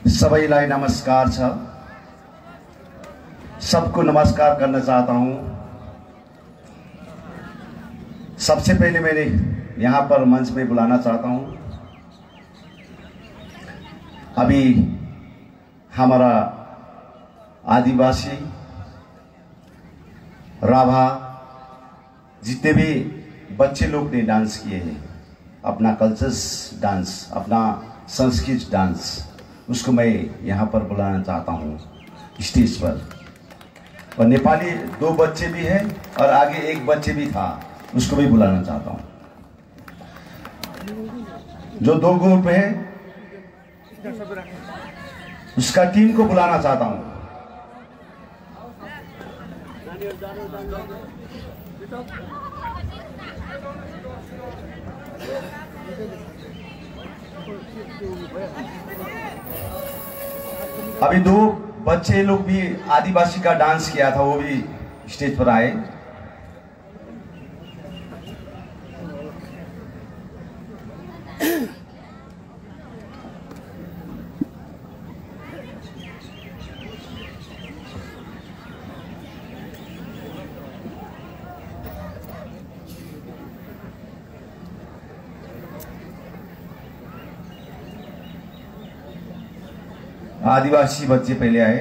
सबैलाई नमस्कार छ। सबको नमस्कार करना चाहता हूँ। सबसे पहले मैंने यहाँ पर मंच में बुलाना चाहता हूँ अभी हमारा आदिवासी राभा जितने भी बच्चे लोग ने डांस किए हैं, अपना कल्चर्स डांस, अपना संस्कृत डांस, उसको मैं यहाँ पर बुलाना चाहता हूँ स्टेज पर। और नेपाली 2 बच्चे भी हैं और आगे 1 बच्चे भी था, उसको भी बुलाना चाहता हूँ। जो 2 ग्रुप है उसका टीम को बुलाना चाहता हूँ। अभी 2 बच्चे लोग भी आदिवासी का डांस किया था, वो भी स्टेज पर आए। आदिवासी बच्चे पहले आए।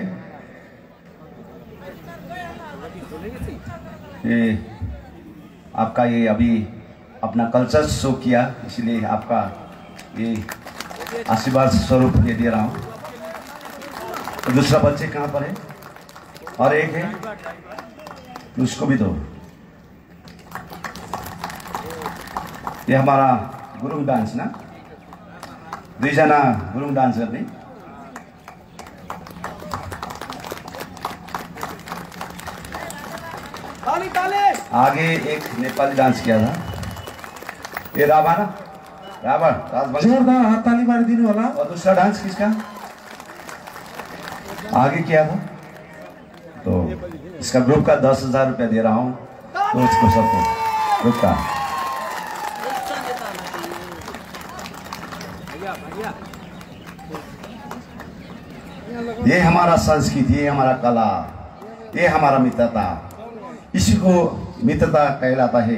ये आपका ये अभी अपना कल्चर शो किया, इसलिए आपका ये आशीर्वाद स्वरूप ये दे रहा हूँ। तो दूसरा बच्चे कहाँ पर है? और एक है, उसको भी दो। ये हमारा गुरुङ डांस ना, 2 जना गुरुङ डांस करने। आगे एक नेपाली डांस किया था, ये राभा ना, राभा जोरदार हाथ ताली मार दिनु होला। और दूसरा डांस किसका आगे किया था? तो इसका ग्रुप का 10,000 रुपया दे रहा हूँ, तो उसको सबको ग्रुप का। ये हमारा संस्कृति, ये हमारा कला, ये हमारा मित्रता, इसी को मित्रता कहलाता है।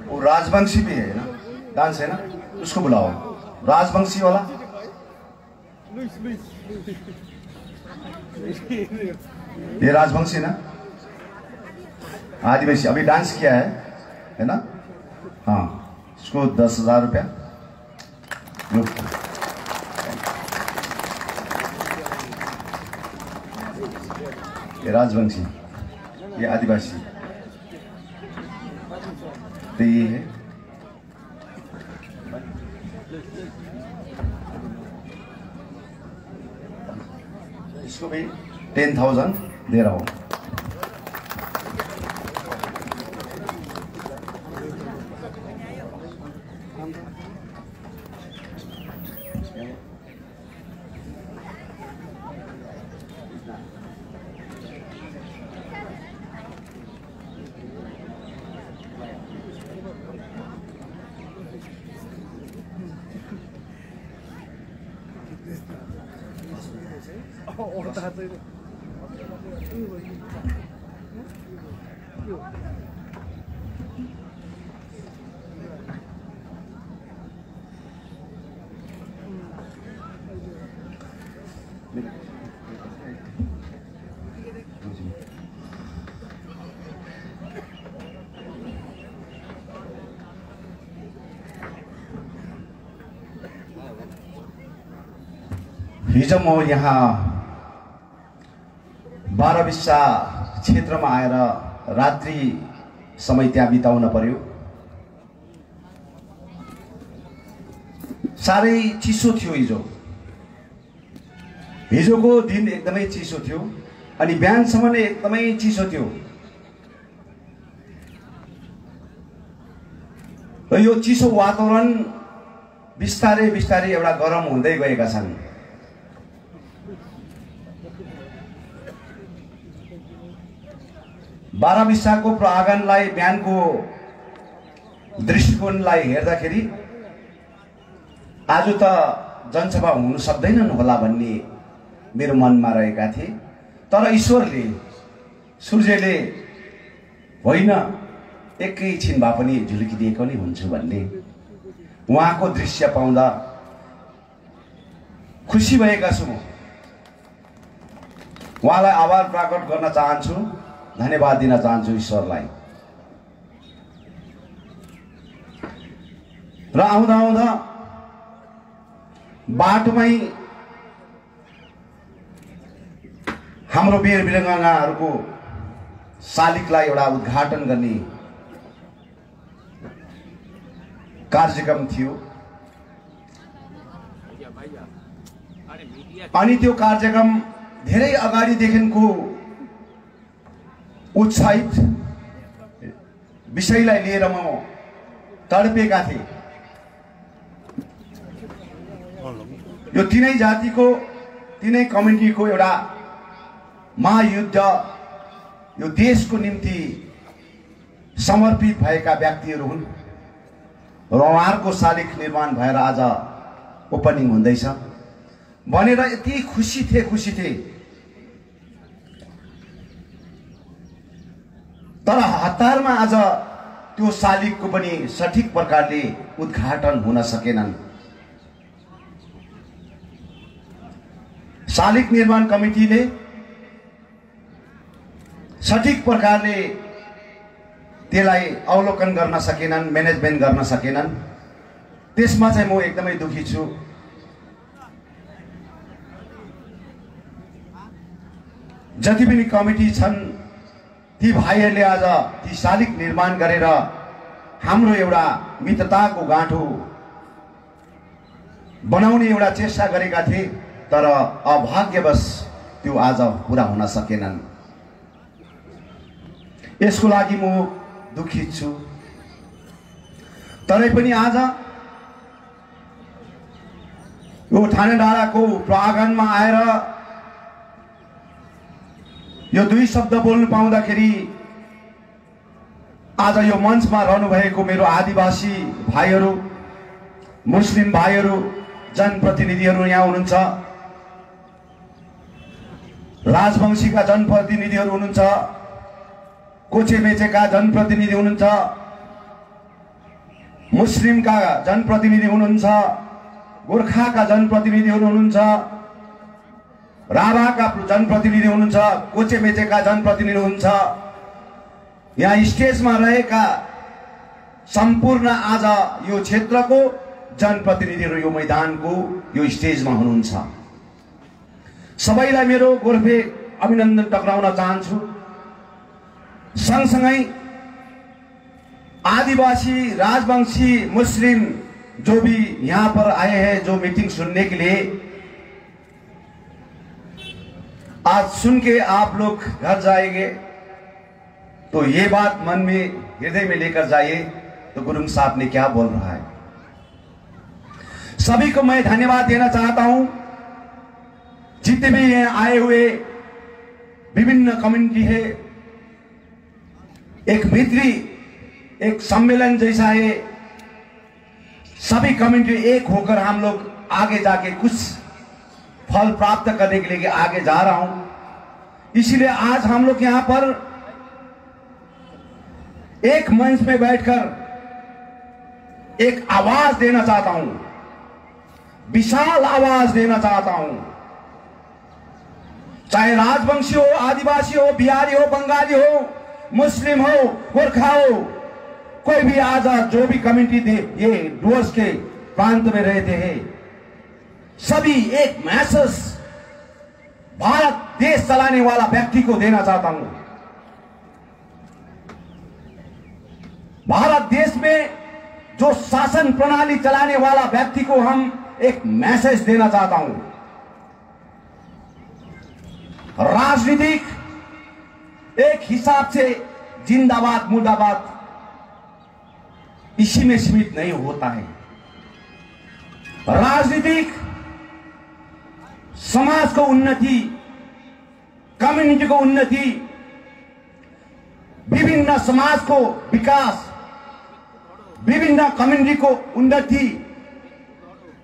वो राजवंशी भी है ना, डांस है ना, उसको बुलाओ। राजवंशी वाला ये राजवंशी ना, आदिवासी अभी डांस किया है ना। हाँ, इसको 10,000 रुपया। ये राजवंशी, ये आदिवासी, तो ये है। इसको भी 10,000 दे रहा हूँ। हिजो म यहाँ 12 बिस्सा क्षेत्रमा आएर रात्रि समय त्यहाँ बिताउन पर्यो। साह्रै चिसो थियो हिजोको दिन एकदमै चिसो थियो अनि बिहानसम्म नै एकदमै चिसो थियो। र यो चिसो वातावरण बिस्तारै बिस्तारै एउटा गरम हुँदै गएका छन्। बाह्रविशाको प्रागणलाई बिहानको दृष्टिकोणलाई हेर्दाखेरि आज त जनसभा हुन सक्दैनन् होला भन्ने मेरो मनमा रहेका थिए। तर ईश्वरले, सूर्यले होइन एकैछिन भए पनि झुल्किदिएको नै हुन्छु भन्ने उहाँको दृश्य पाउँदा खुसी भएका छु। उहाँलाई आभार प्रकट गर्न चाहन्छु, धन्यवाद दिन चाहन्छु ईश्वरलाई। र आउँदा आउँदा बाटोमै हाम्रो वीर वीराङ्गनाहरूको शालिगलाई एउटा उद्घाटन गर्ने कार्यक्रम थियो। अनि त्यो कार्यक्रम धेरै अगाडिदेखिको उत्साहित विषयलाई लिएर म तडपेका थिएँ। यो तीनै जातिको, तीनै कम्युनिटीको एउटा महायुद्ध, यो देशको निम्ति समर्पित भएका व्यक्तिहरू हुन् र उहाँहरूको शालिग निर्माण भएर आज ओपनिङ हुँदैछ भनेर यति खुसी थिए। तर हतारमा आज त्यो शालिगको पनि सठिक प्रकारले उद्घाटन हुन सकेनन्। शालिग निर्माण कमिटीले सठिक प्रकारले त्यसलाई अवलोकन गर्न सकेनन्, म्यानेजमेन्ट गर्न सकेनन्। त्यसमा चाहिँ म एकदमै दुखी छु। जति पनि कमिटी छन् ती भाइहरूले आज ती शालिग निर्माण गरेर हाम्रो एउटा मित्रताको गाँठो बनाउने एउटा चेष्टा गरेका थिए। तर अभाग्यवश त्यो आज पूरा हुन सकेनन्। यसको लागि म दुखित छु। तरै पनि आज यो ठाने डाँडाको प्राङ्गणमा आएर यो दुई शब्द बोल्नु पाउँदाखेरि आज यो मञ्चमा रहनु भएको मेरो आदिवासी भाइहरू, मुस्लिम भाइहरू, जनप्रतिनिधिहरू यहाँ हुनुहुन्छ, राजवंशीका जनप्रतिनिधिहरू हुनुहुन्छ, कोचे मेचेका जनप्रतिनिधि हुनुहुन्छ, मुस्लिमका जनप्रतिनिधि हुनुहुन्छ, गोर्खाका जनप्रतिनिधिहरू हुनुहुन्छ, राभाका जनप्रतिनिधि हुनुहुन्छ, कोचे मेचेका जनप्रतिनिधि हुनुहुन्छ। यहाँ स्टेजमा रहेका सम्पूर्ण आज यो क्षेत्रको जनप्रतिनिधिहरू यो मैदानको यो स्टेजमा हुनुहुन्छ। सबैलाई मेरो गोर्फे अभिनन्दन टक्राउन चाहन्छु। सँगसँगै आदिवासी, राजवंशी, मुस्लिम जो भी यहाँ पर आए हैं जो मीटिंग सुनने के लिए, आज सुन के आप लोग घर जाएंगे तो ये बात मन में, हृदय में लेकर जाइए तो गुरुंग साहब ने क्या बोल रहा है। सभी को मैं धन्यवाद देना चाहता हूं। जितने भी यहाँ आए हुए विभिन्न कम्युनिटी है, एक मित्री, एक सम्मेलन जैसा है। सभी कम्युनिटी एक होकर हम लोग आगे जाके कुछ फल प्राप्त करने के लिए आगे जा रहा हूं। इसलिए आज हम लोग यहां पर एक मंच में बैठकर एक आवाज देना चाहता हूं, विशाल आवाज देना चाहता हूं। चाहे राजवंशी हो, आदिवासी हो, बिहारी हो, बंगाली हो, मुस्लिम हो, गोरखा हो, कोई भी आज जो भी कम्युनिटी थे ये डुवर्स के प्रांत में रहते हैं, सभी एक मैसेज भारत देश चलाने वाला व्यक्ति को देना चाहता हूं। भारत देश में जो शासन प्रणाली चलाने वाला व्यक्ति को हम एक मैसेज देना चाहता हूं। राजनीतिक एक हिसाब से जिंदाबाद मुर्दाबाद इसी में सीमित नहीं होता है। राजनीतिक समाजको उन्नति, कम्युनिटीको उन्नति, विभिन्न समाजको विकास, विभिन्न कम्युनिटीको उन्नति,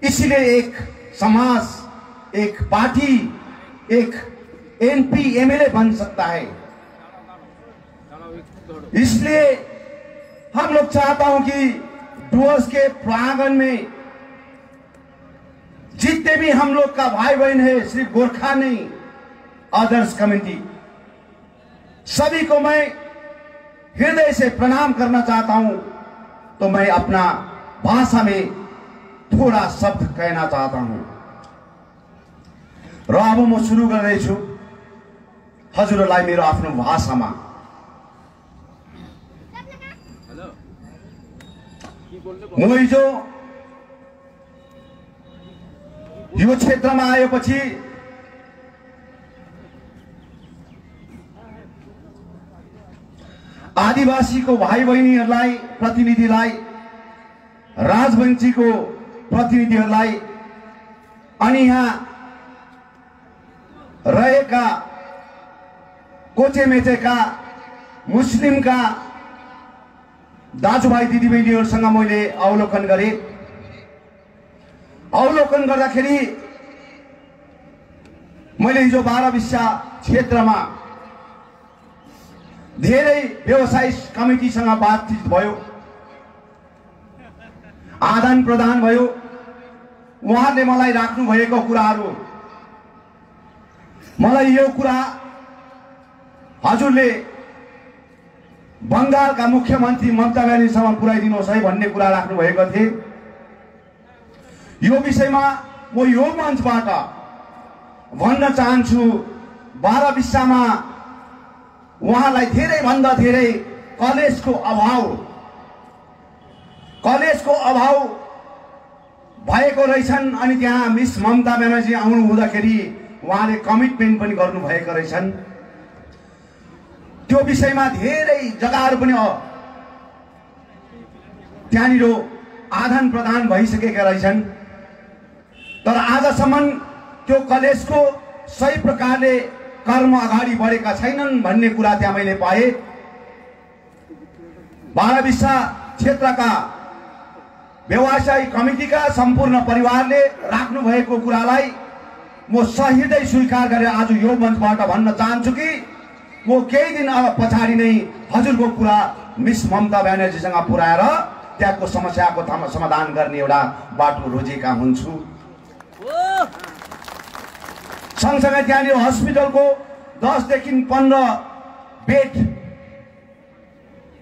इसलिए एक समाज, एक पार्टी, एक एमपी एमएलए बन सकता है। इसलिए हम लोग चाहता हूं कि डुवर्स के प्रांगण में जितने भी हम लोग का भाई बहन है, सिर्फ गोरखा नहीं, अदर्स कम्युनिटी, सभी को मैं हृदय से प्रणाम करना चाहता हूं। तो मैं अपना भाषा में थोड़ा शब्द कहना चाहता हूं र अब म सुरु गर्दैछु हजुरलाई मेरो आफ्नो भाषामा। म हिजो यो क्षेत्रमा आएपछि आदिवासीको भाइ बहिनीहरूलाई, प्रतिनिधिलाई, राजवंशीको प्रतिनिधिहरूलाई अनि यहाँ रहेका कोचेमेचेका मुस्लिमका दाजुभाइ दिदीबहिनीहरूसँग मैले अवलोकन गरेँ। अवलोकन गर्दाखेरि मैले हिजो बाह्रविस्सा क्षेत्रमा धेरै व्यवसायी कमिटीसँग बातचित भयो, आदान प्रदान भयो। उहाँले मलाई राख्नु भएको कुराहरू, मलाई यो कुरा हजुरले बंगालका मुख्यमन्त्री ममता ब्यानर्जीसम्म पुर्याइदिनुहोस् है भन्ने कुरा राख्नु भएको थिए। यो विषयमा म यो मञ्चबाट भन्न चाहन्छु, बाह्रविस्सामा उहाँलाई धेरै भन्दा धेरै कलेजको अभाव भएको रहेछन्। अनि त्यहाँ मिस ममता ब्यानर्जी आउनु हुँदाखेरि उहाँले कमिटमेन्ट पनि गर्नु भएको रहेछन्। त्यो विषयमा धेरै जग्गाहरू पनि त्यहाँनिर आदान प्रदान भइसकेका रहेछन्। तर आजसम्म त्यो कलेजको सही प्रकारले कर्म अगाडि बढेका छैनन् भन्ने कुरा त्यहाँ मैले पाएँ। बाह्रविस्सा क्षेत्रका व्यवसायी कमिटीका सम्पूर्ण परिवारले राख्नु भएको कुरालाई म सहिदै स्वीकार गरेर आज यो मञ्चबाट भन्न चाहन्छु कि म केही दिन पछाडि नै हजुरको कुरा मिस ममता ब्यानर्जीसँग पुर्याएर त्यहाँको समस्याको समाधान गर्ने एउटा बाटो रोजेका हुन्छु। सँगसँगै त्यहाँनिर हस्पिटलको 10 देखि 15 बेड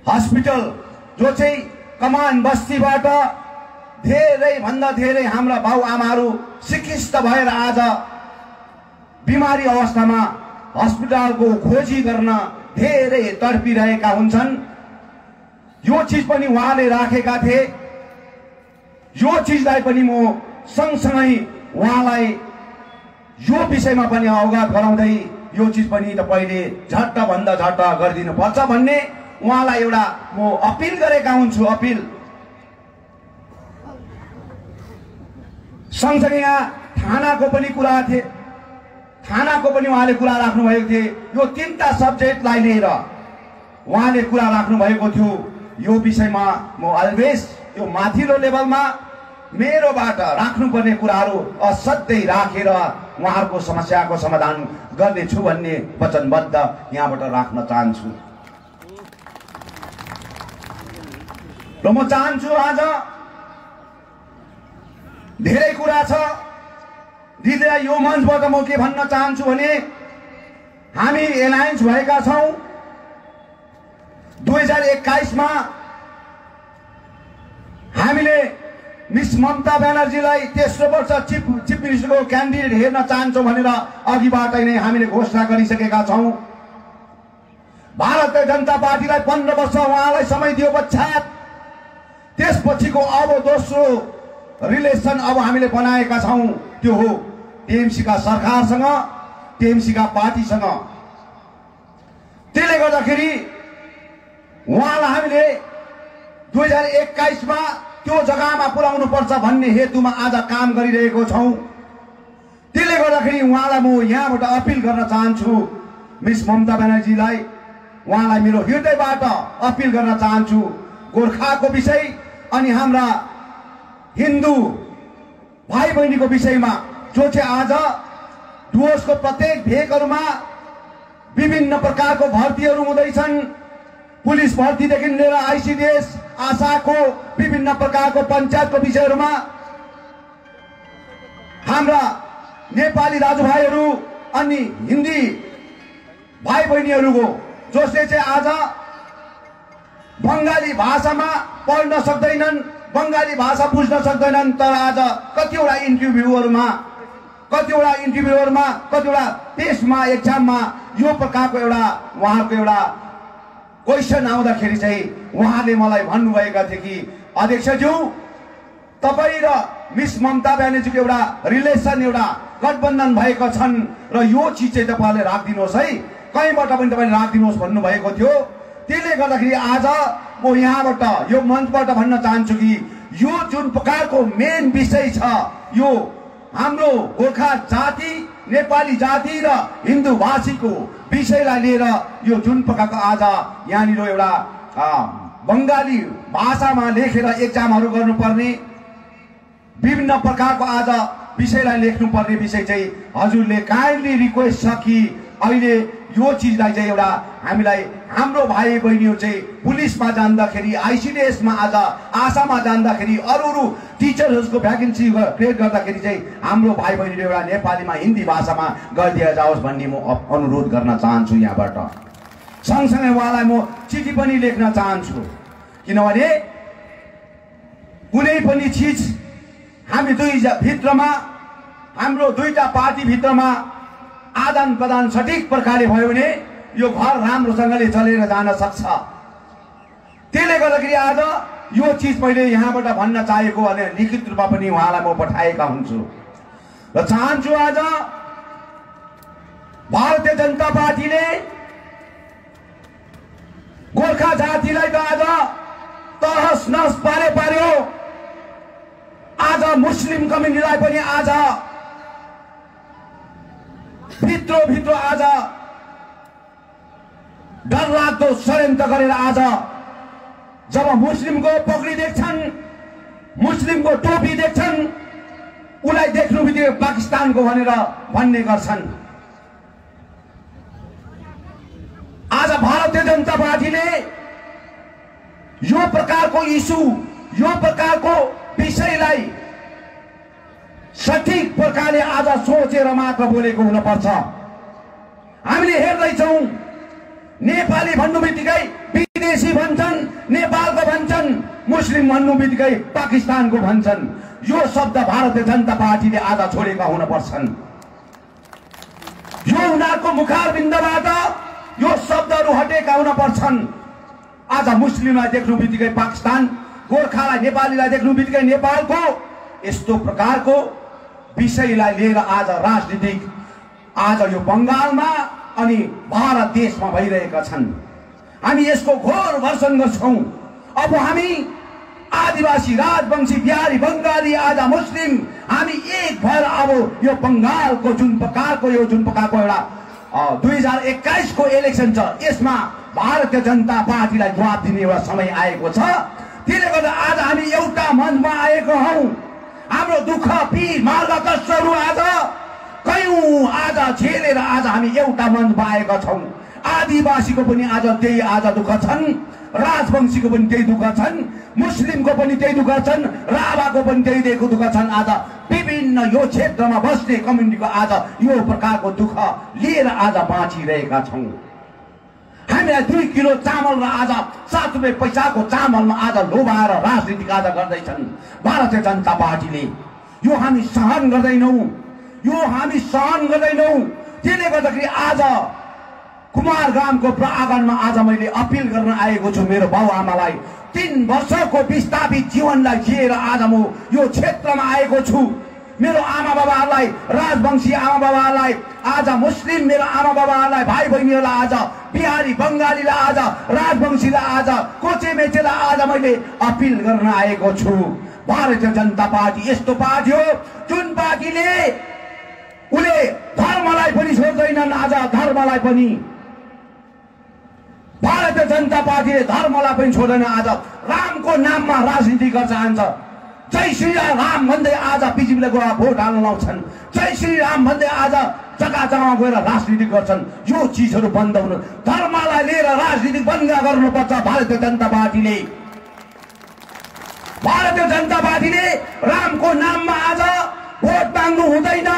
हस्पिटल जो चाहिँ कमान बस्तीबाट धेरै भन्दा धेरै हाम्रा बाबुआमाहरू सिकिस्त भएर आज बिमारी अवस्थामा हस्पिटलको खोजी गर्न धेरै तडपिरहेका हुन्छन्। यो चीज पनि उहाँले राखेका थिए। यो चीजलाई पनि म सँगसँगै उहाँलाई यो विषयमा पनि अवगत गराउँदै यो चीज पनि तपाईले झट्ट भन्दा झट्ट गरिदिनु पर्छ भन्ने उहाँलाई एउटा म अपिल गरेका हुन्छु। अपिल सँगसँगै यहाँ थानाको पनि कुरा थिए, थानाको पनि उहाँले कुरा राख्नु भएको थियो। यो तीनटा सब्जेक्टलाई लिएर उहाँले कुरा राख्नु भएको थियो। यो विषयमा म अलवेज यो माथिल्लो लेभलमा मेरोबाट राख्नुपर्ने कुराहरू असाध्यै राखेर उहाँहरूको समस्याको समाधान गर्नेछु भन्ने वचनबद्ध यहाँबाट राख्न चाहन्छु। र म चाहन्छु आज धेरै कुरा छ। दिदीलाई यो मञ्चबाट म के भन्न चाहन्छु भने हामी एलायन्स भएका छौं। 2021 मा हामीले मिस ममता ब्यानर्जीलाई तेस्रो वर्ष चिफ मिनिस्टरको क्यान्डिडेट हेर्न चाहन्छौं भनेर अघिबाटै नै हामीले घोषणा गरिसकेका छौं। भारतीय जनता पार्टीलाई 15 वर्ष उहाँलाई समय दियो पश्चात त्यसपछिको अब दोस्रो रिलेसन अब हामीले बनाएका छौं। त्यो हो टीएमसी का सरकारसँग, टीएमसी का पार्टीसँग। त्यसले गर्दाखेरि उहाँलाई हामीले 2021 मा त्यो जग्गामा पुर्याउनु पर्छ भन्ने हेतुमा आज काम गरिरहेको छौं। त्यसले गर्दाखेरि उहाँलाई म यहाँबाट अपिल गर्न चाहन्छु, मिस ममता ब्यानर्जीलाई, उहाँलाई मेरो हृदयबाट अपिल गर्न चाहन्छु, गोर्खाको विषय अनि हाम्रा हिन्दू भाइ बहिनीको विषयमा जो चाहिँ आज डुवर्सको प्रत्येक भेगहरूमा विभिन्न प्रकारको भर्तीहरू हुँदैछन्, पुलिस भर्तीदेखि लिएर आइसिडिएस, आशाको विभिन्न प्रकारको पञ्चायतको विषयहरूमा हाम्रा नेपाली दाजुभाइहरू अनि हिन्दी भाइ बहिनीहरूको जसले चाहिँ आज बंगाली भाषामा पढ्न सक्दैनन्, बंगाली भाषा बुझ्न सक्दैनन्, तर आज कतिवटा इन्टरभ्यूहरुमा कतिवटा टेस्टमा एक्जाममा यो प्रकारको एउटा उहाँको एउटा क्वेशन आउँदाखेरि चाहिँ उहाँले मलाई भन्नुभएका थिए कि अध्यक्षज्यू तपाई र मिस ममता ब्यानर्जीको एउटा रिलेसन एउटा गठबन्धन भएको छन् र यो चीज चाहिँ तपाईले राखिदिनुहोस् है, कहीँबाट पनि तपाईले राखिदिनुहोस् भन्नुभएको थियो। त्यसले गर्दाखेरि आज म यहाँबाट यो मञ्चबाट भन्न चाहन्छु कि यो जुन प्रकारको मेन विषय छ, यो हाम्रो गोर्खा जाति, नेपाली जाति र हिन्दू भाषीको विषयलाई लिएर यो जुन प्रकारको आज यहाँनिर एउटा बंगाली भाषामा लेखेर एक्जामहरू गर्नुपर्ने, विभिन्न प्रकारको आज विषयलाई लेख्नुपर्ने विषय चाहिँ हजुरले काइन्डली रिक्वेस्ट छ कि अहिले यो चीजलाई चाहिँ एउटा हामीलाई हाम्रो भाइ बहिनीहरु चाहिँ पुलिसमा जाँदाखेरि, आइसिडिएसमा आज आशामा जाँदाखेरि, अरू टिचरहरुको भ्याकेन्सी क्रिएट गर्दाखेरि चाहिँ हाम्रो भाइ बहिनीले एउटा नेपालीमा हिन्दी भाषामा गरिदिएर जाओस् भन्ने म अनुरोध गर्न चाहन्छु यहाँबाट। सँगसँगै उहाँलाई म चिठी पनि लेख्न चाहन्छु, किनभने कुनै पनि चीज हामी दुई भित्रमा, हाम्रो दुईटा पार्टी भित्रमा आदान प्रदान सठिक प्रकारले भयो भने यो घर राम्रोसँगले चलेर जान सक्छ। त्यसले गर्दाखेरि आज यो चीज मैले यहाँबाट भन्न चाहेको अनि लिखित रूपमा पनि उहाँलाई म पठाएका हुन्छु र चाहन्छु आज भारतीय जनता पार्टीले गोर्खा जातिलाई त आज तहस नहस पार्यो, आज मुस्लिम कम्युनिटीलाई पनि आज भित्र आज डरलाग्दो षड्यन्त्र गरेर आज जब मुस्लिमको पगडी देख्छन्, मुस्लिमको टोपी देख्छन्, उलाई देख्नु बित्तिकै पाकिस्तानको भनेर भन्ने गर्छन्। आज भारतीय जनता पार्टीले यो प्रकारको इस्यु, यो प्रकारको विषयलाई सठिक प्रकारले आज सोचेर मात्र बोलेको हुन पर्छ। हामीले हेर्दैछौं नेपाली भन्नु बित्तिकै विदेशी भन्छन्, नेपालको भन्छन्, मुस्लिम भन्नु बित्तिकै पाकिस्तानको भन्छन्। यो शब्द भारतीय जनता पार्टीले आज छोडेका हुन पर्छन्। यो उनीहरूको मुखारबिन्दबाट यो शब्दहरू हटेका हुन पर्छन्। आज मुस्लिमलाई देख्नु बित्तिकै पाकिस्तान, गोर्खालाई नेपालीलाई देख्नु बित्तिकै नेपालको यस्तो प्रकारको विषयलाई लिएर आज राजनीतिक आज यो बंगालमा अनि भारत देशमा भइरहेका छन्। हामी यसको घोर भर्सन गर्छौं। अब हामी आदिवासी, राजवंशी, बिहारी, बंगाली, आज मुस्लिम हामी एक भएर अब यो बंगालको जुन प्रकारको एउटा 2021 को इलेक्सन छ, यसमा भारतीय जनता पार्टीलाई जवाब दिने एउटा समय आएको छ। त्यसले गर्दा आज हामी एउटा मञ्चमा आएको हौं। हाम्रो दुःख, पीर, मार्गकष्टहरू आज कयौं आज झेलेर आज हामी एउटा मञ्चमा आएका छौं। आदिवासीको पनि आज त्यही आज दुःख छन्, राजवंशीको पनि त्यही दुःख छन्, मुस्लिमको पनि त्यही दुःख छन्, राभाको पनि त्यही दुःख छन्। आज विभिन्न यो क्षेत्रमा बस्ने कम्युनिटीको आज यो प्रकारको दुःख लिएर आज बाँचिरहेका छौं। हामीलाई 2 किलो चामल र आज 7 रुपैयाँ पैसाको चामलमा आज लोभाएर राजनीति आज गर्दैछन् भारतीय जनता पार्टीले। यो हामी सहन गर्दैनौं, यो हामी सहन गर्दैनौं। त्यसले गर्दाखेरि आज कुमार ग्रामको प्राङ्गणमा आज मैले अपिल गर्न आएको छु मेरो बाउ आमालाई। 3 वर्षको विस्थापित जीवनलाई जिएर आज म यो क्षेत्रमा आएको छु। मेरो आमा बाबाहरूलाई, राजवंशी आमा बाबाहरूलाई, आज मुस्लिम मेरो आमा बाबाहरूलाई, भाइ बहिनीहरूलाई, आज बिहारी बङ्गालीलाई, आज राजवंशीलाई, आज कोचे मेचेलाई आज मैले अपिल गर्न आएको छु। भारतीय जनता पार्टी यस्तो पार्टी हो जुन पार्टीले उले धर्मलाई पनि छोड्दैनन्। आज धर्मलाई पनि भारतीय जनता पार्टीले धर्मलाई पनि छोड्दैन। आज रामको नाममा राजनीति गर्न चाहन्छ। जय श्री राम भन्दै आज बिजेपीले गएर भोट हाल्न लाउँछन्। जय श्री राम भन्दै आज जग्गा जग्गामा गएर राजनीति गर्छन्। यो चिजहरू बन्द हुनु, धर्मलाई लिएर राजनीति बन्द गर्नुपर्छ। भारतीय जनता पार्टीले रामको नाममा आज भोट माग्नु हुँदैन,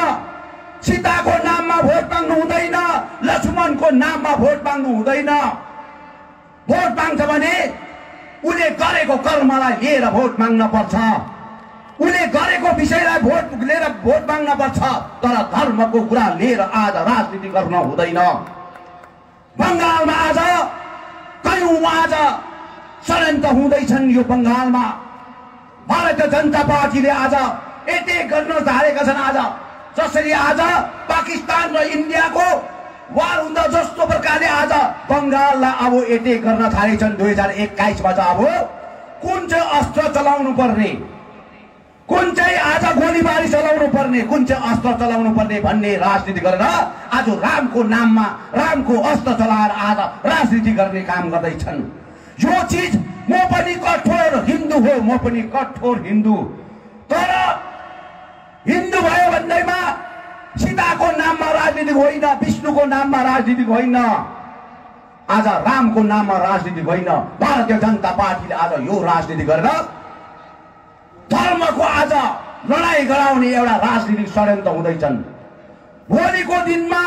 सीताको नाममा भोट माग्नु हुँदैन, लक्ष्मणको नाममा भोट माग्नु हुँदैन। भोट माग्छ भने उले गरेको कर्मलाई लिएर भोट माग्न पर्छ, उले गरेको विषयलाई भोट लिएर भोट माग्न पर्छ। तर धर्मको कुरा लिएर आज राजनीति गर्न हुँदैन। बङ्गालमा आज कयौं आज षड्यन्त्र हुँदैछन्। यो बङ्गालमा भारतीय जनता पार्टीले आज एटेक गर्न थालेका छन्। आज जसरी आज पाकिस्तान र इन्डियाको वार हुँदा जस्तो प्रकारले आज बङ्गाललाई अब एटेक गर्न थालेछन्। 2021 मा अब कुन चाहिँ अस्त्र चलाउनु पर्ने, कुन चाहिँ आज गोलीबारी चलाउनु पर्ने, कुन चाहिँ अस्त्र चलाउनु पर्ने भन्ने राजनीति गरेर आज रामको नाममा रामको अस्त्र चलाएर आज राजनीति गर्ने काम गर्दैछन्। यो चीज म पनि कठोर हिन्दू हो, म पनि कठोर हिन्दू। तर हिन्दू भयो भन्दैमा सीताको नाममा राजनीति होइन, विष्णुको नाममा राजनीति होइन, आज रामको नाममा राजनीति होइन। भारतीय जनता पार्टीले आज यो राजनीति गरेर धर्मको आज लडाई गराउने एउटा राजनीतिक षड्यन्त्र हुँदैछन्। भोलिको दिनमा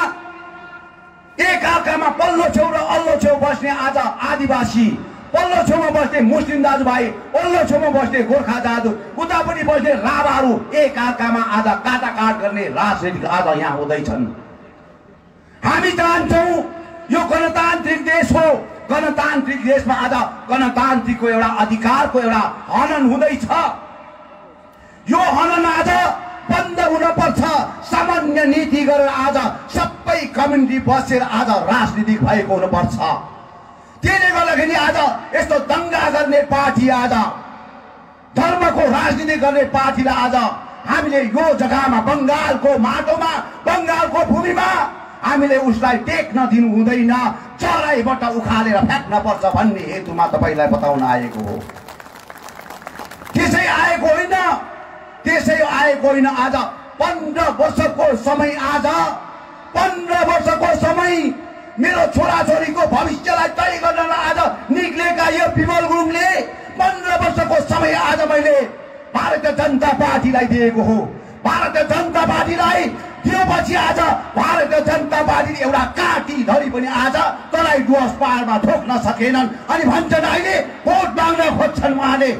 एक अर्कामा पल्लो छेउ र अल्लो छेउ बस्ने आज आदिवासी, पल्लो छेउमा बस्ने मुस्लिम दाजुभाइ, पल्लो छेउमा बस्ने गोर्खा दाजु, उतापट्टि बस्ने राभाहरू एक अर्कामा आज काटाकाट गर्ने राजनीति आज यहाँ हुँदैछन्। हामी चाहन्छौँ यो गणतान्त्रिक देश हो। गणतान्त्रिक देशमा आज गणतान्त्रिकको एउटा अधिकारको एउटा हनन हुँदैछ। यो हनन आज बन्द हुनुपर्छ। सामान्य नीति गरेर आज सबै कम्युनिटी बसेर आज राजनीतिक भएको हुनुपर्छ। त्यसले गर्दाखेरि आज यस्तो दंगा गर्ने पार्टी, आज धर्मको राजनीति गर्ने पार्टीलाई आज हामीले यो जग्गामा बङ्गालको माटोमा, बङ्गालको भूमिमा हामीले उसलाई टेक्न दिनु हुँदैन। चराईबाट उखालेर फ्याँक्न पर्छ भन्ने हेतुमा तपाईलाई बताउन आएको हो। त्यसै आएको होइन, त्यसै आएको होइन। आज 15 वर्षको समय, आज 15 वर्षको समय मेरो छोराछोरीको भविष्यलाई तय गर्न आज निक्लेका यो विमल गुरुङले 15 वर्षको समय आज मैले भारतीय जनता पार्टीलाई दिएको हो। भारतीय जनता पार्टीलाई दिएपछि आज भारतीय जनता पार्टीले एउटा काटी धरी पनि आज तराई डुवर्स पहाडमा ठोक्न सकेनन्। अनि भन्छन् अहिले भोट माग्न खोज्छन् उहाँले,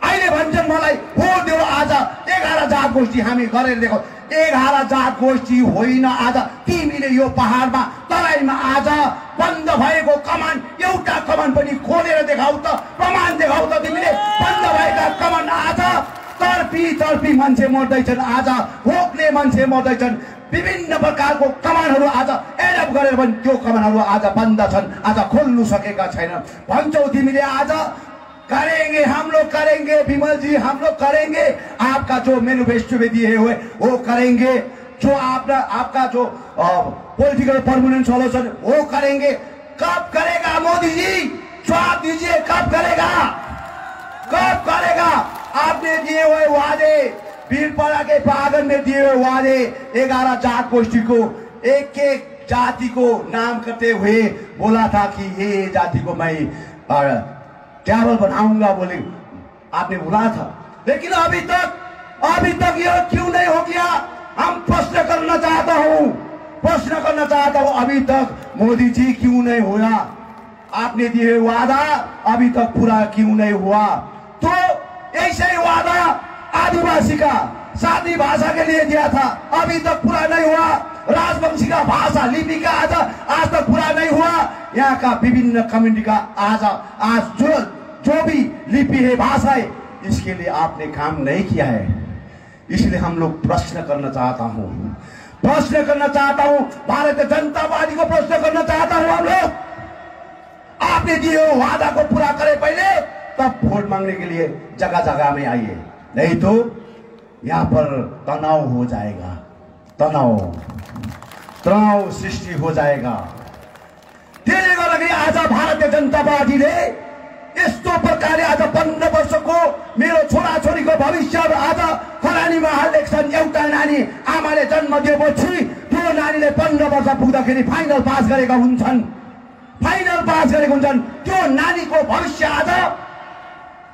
अहिले भन्छन् मलाई भोट देऊ। आज 11 जात गोष्ठी हामी गरेर देखो। 11 जात गोष्ठी होइन। आज तिमीले यो पहाडमा तराईमा आज बन्द भएको कमान, एउटा कमान पनि खोलेर देखाऊ त, प्रमाण देखाऊ त। तिमीले बन्द भएका कमान आज तर्पी मान्छे मर्दैछन्, आज भोकले मान्छे मर्दैछन्। विभिन्न प्रकारको कमानहरू आज एडप गरेर पनि त्यो कमानहरू आज बन्द छन्, आज खोल्नु सकेका छैनन्। भन्छौ तिमीले आज करेंगे, हम लोग करेंगे विमल जी, हम लोग करेंगे। आपका जो मैनिफेस्टो में दिए हुए वो करेंगे, जो आपका जो पॉलिटिकल परमानेंट सॉल्यूशन वो करेंगे। कब करेगा मोदी जी? जवाब दीजिए, कब करेगा? कब करेगा? आपने दिए हुए वादे, बीरपाड़ा के बागन में दिए हुए वादे, 11 जात गोष्ठी को एक एक जाति को नाम करते हुए बोला था कि ये जाति को मैं ट्रैवल बनाऊंगा बोले आपने बोला था। लेकिन अभी तक यह क्यों नहीं हो गया? हम प्रश्न करना चाहता हूं, अभी तक मोदी जी क्यों नहीं हुआ? आपने दिए वादा अभी तक पूरा क्यों नहीं हुआ? तो ऐसे ही वादा आदिवासी का सादी भाषा के लिए दिया था, अभी तक पूरा नहीं हुआ। राजवंशी का भाषा लिपि का आज तक पूरा नहीं हुआ। यहाँ का विभिन्न कम्युनिटी का आज जो भी लिपि है, भाषा है, इसके लिए आपने काम नहीं किया है। इसलिए हम लोग प्रश्न करना चाहता हूं भारतीय जनता पार्टी को प्रश्न करना चाहता हूं हम लोग, आपने दिए वादा को पूरा करे पहले, तब वोट मांगने के लिए जगह जगह में आइए, नहीं तो यहां पर तनाव हो जाएगा, तनाव सृष्टि हो जाएगा। त्यसले गर्दाखेरि आज भारतीय जनता पार्टीले यस्तो प्रकारले आज 15 वर्षको मेरो छोराछोरीको भविष्य आज खरानीमा हालेको छन्। एउटा नानी आमाले जन्म दिएपछि त्यो नानीले 15 वर्ष पुग्दाखेरि फाइनल पास गरेका हुन्छन्, त्यो नानीको भविष्य आज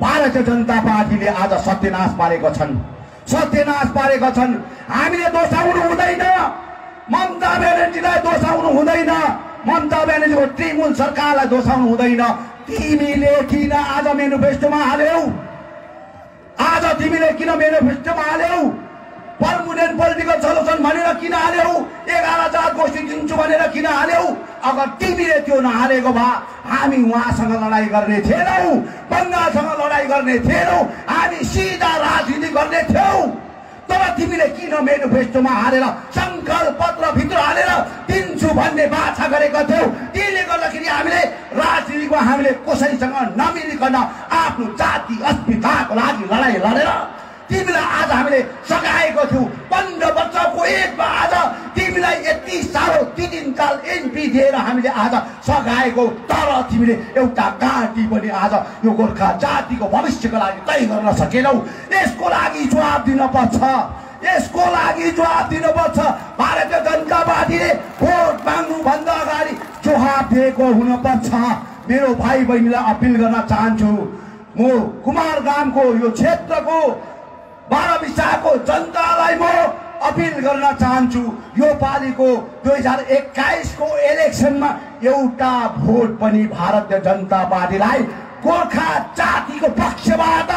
भारतीय जनता पार्टीले आज सत्यनाश पारेको छन्। हामीले दोषाउनु हुँदैन, ममता ब्यानर्जीलाई दोषाउनु हुँदैन, ममता ब्यानर्जीको तृणमूल सरकारलाई दोषाउनु हुँदैन। तिमीले किन आज म्यानिफेस्टोमा हाल्यौ? पर्मनेन्ट पोलिटिकल सल्युसन भनेर किन हाल्यौ? 11,000 गोष्ठी दिन्छु भनेर किन हाल्यौ? अगर तिमीले त्यो नहालेको भए हामी उहाँसँग लडाई गर्ने थिएनौं, बंगालसँग लडाई गर्ने थिएनौं, हामी सिधा राजनीति गर्ने थियौं। तर तिमीले किन म्यानिफेस्टोमा हालेर संकल्प पत्र भित्र हालेर दिन्छु भन्ने बाछा गरेका थियौ? त्यसले गर्दाखेरि हामीले राजनीतिमा हामीले कसैसँग नमिलिकन आफ्नो जाति अस्मिताको लागि लडाई लडेर तिमीलाई आज हामीले सघाएको थियौ। 15 वर्षको एजमा आज तिमीलाई यति साह्रो 3 दिनकाल एमपी दिएर हामीले आज सघाएको, तर तिमीले एउटा गाँटी पनि आज यो गोर्खा जातिको भविष्यको लागि तय गर्न सकेनौ। यसको लागि जवाब दिनुपर्छ। भारतीय जनता पार्टीले भोट माग्नु भन्दा अगाडि जवाब दिएको हुनुपर्छ। मेरो भाइ बहिनीलाई अपिल गर्न चाहन्छु, म कुमारग्रामको यो क्षेत्रको बाराबिसाको जनतालाई म अपिल गर्न चाहन्छु, यो पालिको 2021 को इलेक्सनमा एउटा भोट पनि भारतीय जनता पार्टीलाई गोर्खा जातिको पक्षबाट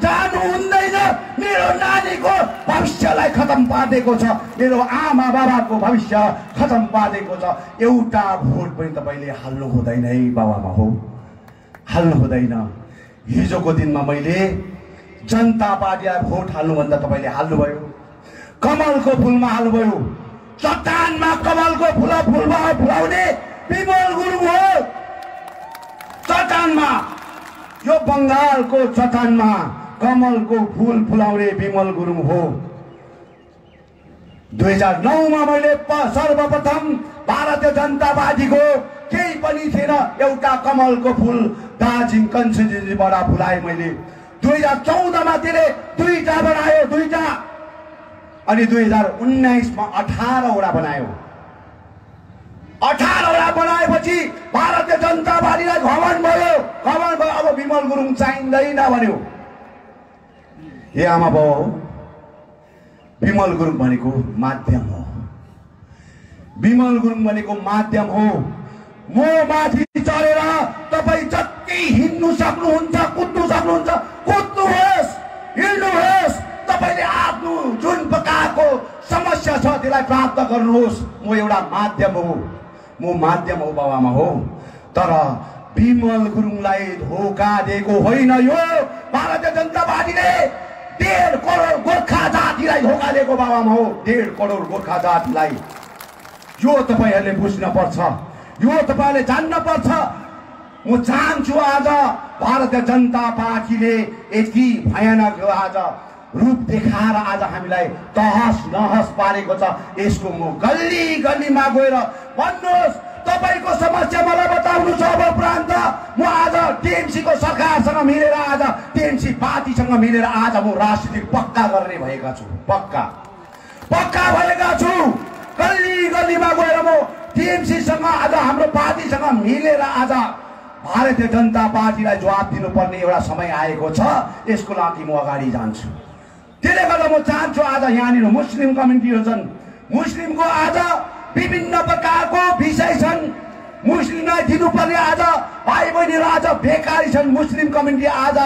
जानु हुँदैन। मेरो नानीको भविष्यलाई खतम पार्दिएको छ, मेरो आमा बाबाको भविष्य खतम पार्दिएको छ। एउटा भोट पनि तपाईले हाल्नु हुँदैन है बाबामा हो, हाल्नु हुँदैन। हिजोको दिनमा मैले जनता पार्टीलाई भोट हाल्नुभन्दा तपाईले हाल्नुभयो कमलको फुलमा हाल्नुभयो। चट्टानमा कमलको फुलमा फुलाउने विमल गुरुङ हो। चट्टानमा, यो बंगालको चट्टानमा कमलको फुल फुलाउने विमल गुरुङ हो। 2009 मा मैले सर्वप्रथम भारतीय जनता पार्टीको केही पनि थिएन, एउटा कमलको फुल दार्जिलिङ कन्स्टिट्युन्सीबाट फुलाए मैले। 2014 मा त्यसले 2टा बनायो, 2टा, अनि 2019 मा 18वटा बनायो। 18वटा बनाएपछि भारतीय जनता पार्टीलाई घमण्ड भयो। अब विमल गुरुङ चाहिँदैन भन्यो। हे आमा बाउ, विमल गुरुङ भनेको माध्यम हो, विमल गुरुङ भनेको माध्यम हो। म माथि चढेर तपाई जति हिँड्नु सक्नुहुन्छ, कुद्नु सक्नुहुन्छ, कुद्नुहोस्, हिँड्नुहोस्। तपाईले आफ्नो जुन प्रकारको समस्या छ त्यसलाई प्राप्त गर्नुहोस्। म एउटा माध्यम हो बाबामा हो। तर विमल गुरुङलाई धोका दिएको होइन यो भारतीय जनता पार्टीले। 1.5 करोड गोर्खा जातिलाई धोका दिएको बाबामा हो, 1.5 करोड गोर्खा जातिलाई। यो तपाईहरुले बुझ्न पर्छ, यो तपाईले जान्न पर्छ। म चाहन्छु आज भारतीय जनता पार्टीले यति भयानक आज रूप देखाएर आज हामीलाई तहस नहस पारेको छ। यसको म गल्ली गल्लीमा गएर भन्नुहोस्, तपाईको समस्या मलाई बताउनु छ। अब प्रान्त म आज टिएमसी को सरकारसँग मिलेर, आज टिएमसी पार्टीसँग मिलेर आज म राजनीति पक्का गर्ने भएका छु, पक्का भएका छु। गल्ली गल्लीमा गएर म टिएमसी सँग आज हाम्रो पार्टीसँग मिलेर आज भारतीय जनता पार्टीलाई जवाब दिनुपर्ने एउटा समय आएको छ। यसको लागि म अगाडि जान्छु। त्यसले गर्दा म चाहन्छु आज यहाँनिर मुस्लिम कम्युनिटीहरु छन्, मुस्लिमको आज विभिन्न प्रकारको विषय छन्, मुस्लिमलाई दिनुपर्ने आज भाइ बहिनीहरु आज बेकारी छन्। मुस्लिम कम्युनिटी आज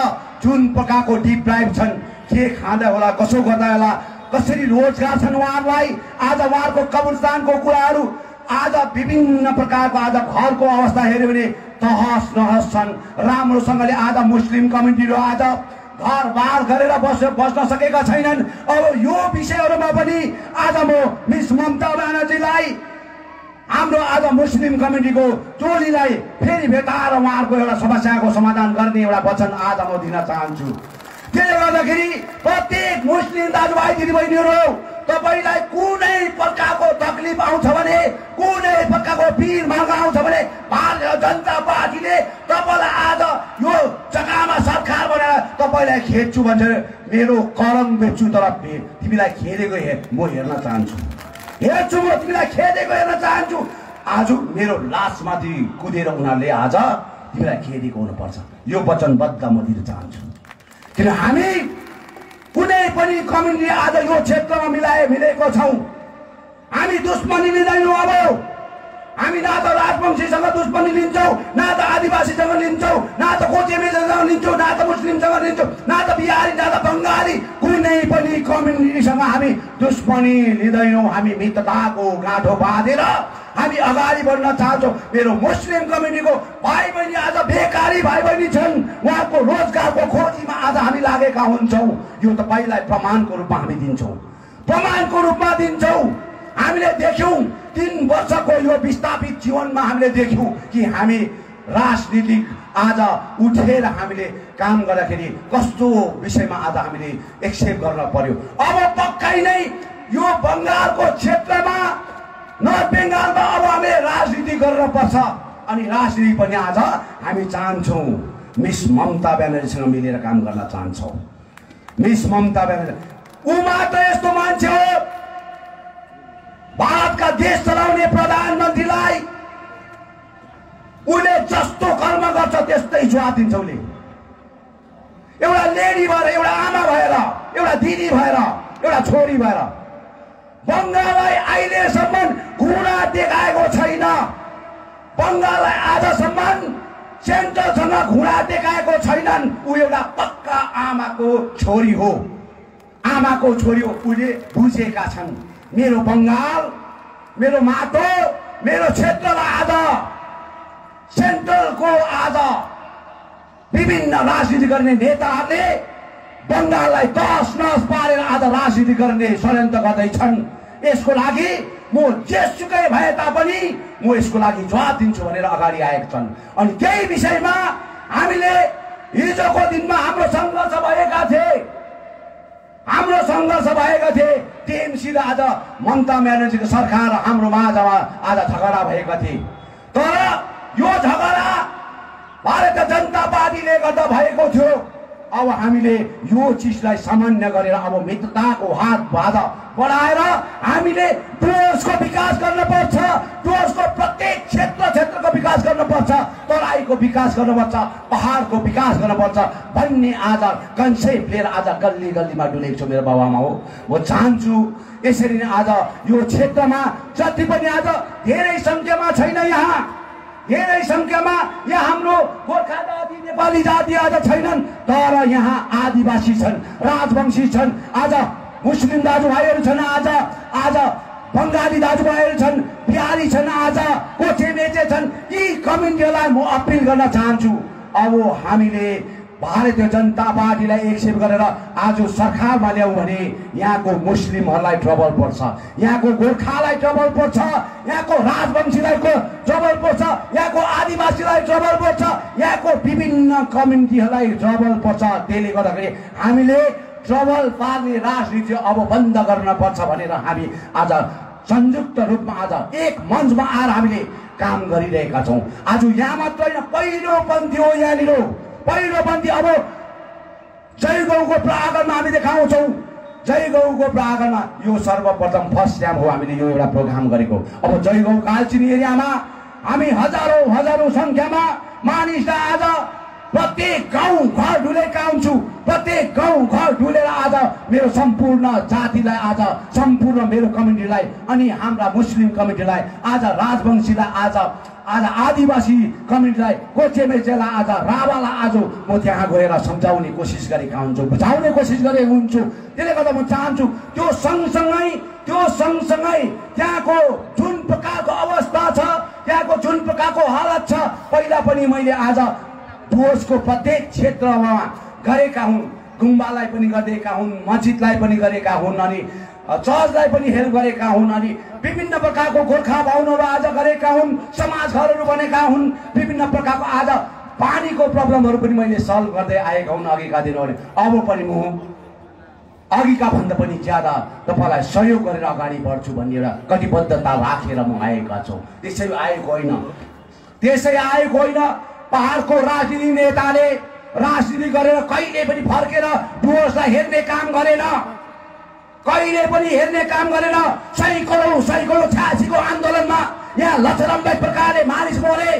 जुन प्रकारको डिप्राइभ छन्, के खाँदा होला, कसो गर्दा होला, कसरी रोजगार छन् उहाँहरूलाई, आज उहाँहरूको कब्रस्तानको कुराहरू, आज विभिन्न प्रकारको आज घरको अवस्था हेर्यो भने तहस नहस छन्। राम्रोसँगले आज मुस्लिम कम्युनिटीहरु आज घरबार गरेर बस्न सकेका छैनन्। अब यो विषयहरूमा पनि आज म मिस ममता ब्यानर्जीलाई, हाम्रो आज मुस्लिम कम्युनिटीको टोलीलाई फेरि भेटाएर उहाँहरूको एउटा समस्याको समाधान गर्ने एउटा वचन आज म दिन चाहन्छु। त्यसले गर्दाखेरि प्रत्येक मुस्लिम दाजुभाइ दिदीबहिनीहरू, तपाईलाई कुनै प्रकारको तकलिफ आउँछ भने, कुनै प्रकारको पीर माग आउँछ भने भारतीय जनता पार्टीले तपाईलाई आज यो जग्गामा सरकार बनाएर तपाईलाई खेद्छु भन्छ। मेरो करम बेच्छु, तर तिमीलाई खेदेको म हेर्न चाहन्छु, हेर्छु, म तिमीलाई खेदेको हेर्न चाहन्छु। आज मेरो लासमाथि कुदेर उनीहरूले आज तिमीलाई खेदेको हुनुपर्छ, यो वचनबद्ध म दिन चाहन्छु। किन हामी कुनै पनि कम्युनिटी आज यो क्षेत्रमा मिलेको छौँ। हामी दुश्मनी लिँदैनौँ। अब हामी न त राजवंशीसँग दुश्मनी लिन्छौँ, न त आदिवासीसँग लिन्छौँ, न त कोचेमेसँग लिन्छौँ, न त मुस्लिमसँग लिन्छौँ, न त बिहारी, न त बङ्गाली, कुनै पनि कम्युनिटीसँग हामी दुश्मनी लिँदैनौँ। हामी मित्रताको गाँठो बाँधेर हामी अगाडि बढ्न चाहन्छौँ। मेरो मुस्लिम कम्युनिटीको भाइ बहिनी आज बेकारी भाइ बहिनी छन्, उहाँको रोजगारको खोजीमा आज हामी लागेका हुन्छौँ। यो तपाईँलाई प्रमाणको रूपमा हामी दिन्छौँ, प्रमाणको रूपमा दिन्छौँ। हामीले देख्यौँ 3 वर्षको यो विस्थापित जीवनमा हामीले देख्यौँ कि हामी राजनीतिक आज उठेर हामीले काम गर्दाखेरि कस्तो विषयमा आज हामीले एक्सेप्ट गर्न पर्यो। अब पक्कै नै यो बङ्गालको क्षेत्रमा, नर्थ बेङ्गालमा अब हामीले राजनीति गर्न पर्छ। अनि राजनीति पनि आज हामी चाहन्छौँ। मिस ममता ब्यानर्जीसँग मिलेर काम गर्न चाहन्छौँ। मिस ममता ब्यानर्जी ऊ मात्र यस्तो मान्छे हो, भारतका देश चलाउने प्रधानमन्त्रीलाई उसले जस्तो कर्म गर्छ त्यस्तै जवाब दिन्छ। उसले एउटा लेडी भएर, एउटा आमा भएर, एउटा दिदी भएर, एउटा छोरी भएर बङ्गाललाई अहिलेसम्म घुँडा देखाएको छैन। बङ्गाललाई आजसम्म सेन्ट्रलसँग घुँडा देखाएको छैनन्। ऊ एउटा पक्का आमाको छोरी हो, आमाको छोरी हो। उसले बुझेका छन् मेरो बङ्गाल, मेरो माटो, मेरो क्षेत्रलाई आज सेन्ट्रलको आज विभिन्न राजनीति गर्ने नेताहरूले बङ्गाललाई तहस-नहस पारेर आज राजनीति गर्ने षड्यन्त्र गर्दैछन्। यसको लागि म जेसुकै भए तापनि म यसको लागि जवाब दिन्छु भनेर अगाडि आएका छन्। अनि त्यही विषयमा हामीले हिजोको दिनमा हाम्रो सङ्घर्ष भएका थिए, हाम्रो सङ्घर्ष भएका थिए। टिएमसी र आज ममता ब्यानर्जीको सरकार हाम्रो माझमा आज झगडा भएका थिए। तर यो झगडा भारतीय जनता पार्टीले गर्दा भएको थियो। अब हामीले यो चिजलाई सामान्य गरेर अब मित्रताको हात बाधा बढाएर हामीले डुवर्सको विकास गर्नुपर्छ, डुवर्सको प्रत्येक क्षेत्रको विकास गर्नुपर्छ, तराईको विकास गर्नुपर्छ, पहाडको विकास गर्नुपर्छ भन्ने आज कन्सेप्ट लिएर आज गल्ली गल्लीमा डुलेको छु मेरो बाबामा हो। म चाहन्छु यसरी नै आज यो क्षेत्रमा जति पनि आज धेरै सङ्ख्यामा छैन, यहाँ धेरै सङ्ख्यामा यहाँ हाम्रो गोर्खा जाति, नेपाली जाति आज छैनन्, तर यहाँ आदिवासी छन्, राजवंशी छन्, आज मुस्लिम दाजुभाइहरू छन्, आज बङ्गाली दाजुभाइहरू छन्, बिहारी छन्, आज कोचे मेचे छन्। यी कम्युनिटीलाई म अपिल गर्न चाहन्छु। अब हामीले भारतीय जनता पार्टीलाई एक्सेप्ट गरेर आज सरकारमा ल्याउँ भने यहाँको मुस्लिमहरूलाई ट्रबल पर्छ, यहाँको गोर्खालाई ट्रबल पर्छ, यहाँको राजवंशीलाई ट्रबल पर्छ, यहाँको आदिवासीलाई ट्रबल पर्छ, यहाँको विभिन्न कम्युनिटीहरूलाई ट्रबल पर्छ। त्यसले गर्दाखेरि हामीले ट्रबल पार्ने राजनीति अब बन्द गर्न पर्छ भनेर हामी आज संयुक्त रूपमा आज एक मञ्चमा आएर हामीले काम गरिरहेका छौँ। आज यहाँ मात्र होइन, पहिलोपन्थी हो यहाँनिर, पहिलोपन्थी। अब जयगाउँको प्राङ्गणमा हामी देखाउँछौँ, जयगाउँको प्राङ्गणमा यो सर्वप्रथम फर्स्ट टाइम हो हामीले यो एउटा प्रोग्राम गरेको। अब जयगाउँ कालचिनी एरियामा हामी हजारौँ सङ्ख्यामा मानिसलाई आज प्रत्येक गाउँ घर डुलेका हुन्छु, प्रत्येक गाउँ घर डुलेर आज मेरो सम्पूर्ण जातिलाई, आज सम्पूर्ण मेरो कम्युनिटीलाई, अनि हाम्रा मुस्लिम कम्युनिटीलाई, आज राजवंशीलाई, आज आदिवासी कम्युनिटीलाई, कोचेमेचेलाई, आज राभालाई आज म त्यहाँ गएर सम्झाउने कोसिस गरेका हुन्छु, बुझाउने कोसिस गरेको हुन्छु। त्यसले गर्दा म चाहन्छु त्यो सँगसँगै त्यहाँको जुन प्रकारको अवस्था छ, त्यहाँको जुन प्रकारको हालत छ, पहिला पनि मैले आज डुवर्सको प्रत्येक क्षेत्रमा गरेका हुँ। गुम्बालाई पनि गरिदिएका हुन्, मस्जिदलाई पनि गरेका हुन्, अनि चर्चलाई पनि हेल्प गरेका हुन्, अनि विभिन्न प्रकारको गोर्खा भवनहरू आज गरेका हुन्, समाज घरहरू बनेका हुन्, विभिन्न प्रकारको आज पानीको प्रब्लमहरू पनि मैले सल्भ गर्दै आएका हुन् अघिका दिनहरू। अब पनि म अघिका भन्दा पनि ज्यादा तपाईलाई सहयोग गरेर अगाडि बढ्छु भन्ने एउटा कटिबद्धता राखेर म आएका छौँ। त्यसै आएको होइन पहाडको राजनीति नेताले राजनीति गरेर कहिले पनि फर्केर डुवर्सलाई हेर्ने काम गरेन, कहिले पनि हेर्ने काम गरेन। सैकौँ 86 को आन्दोलनमा यहाँ लचरम्बै प्रकारले मानिस मरे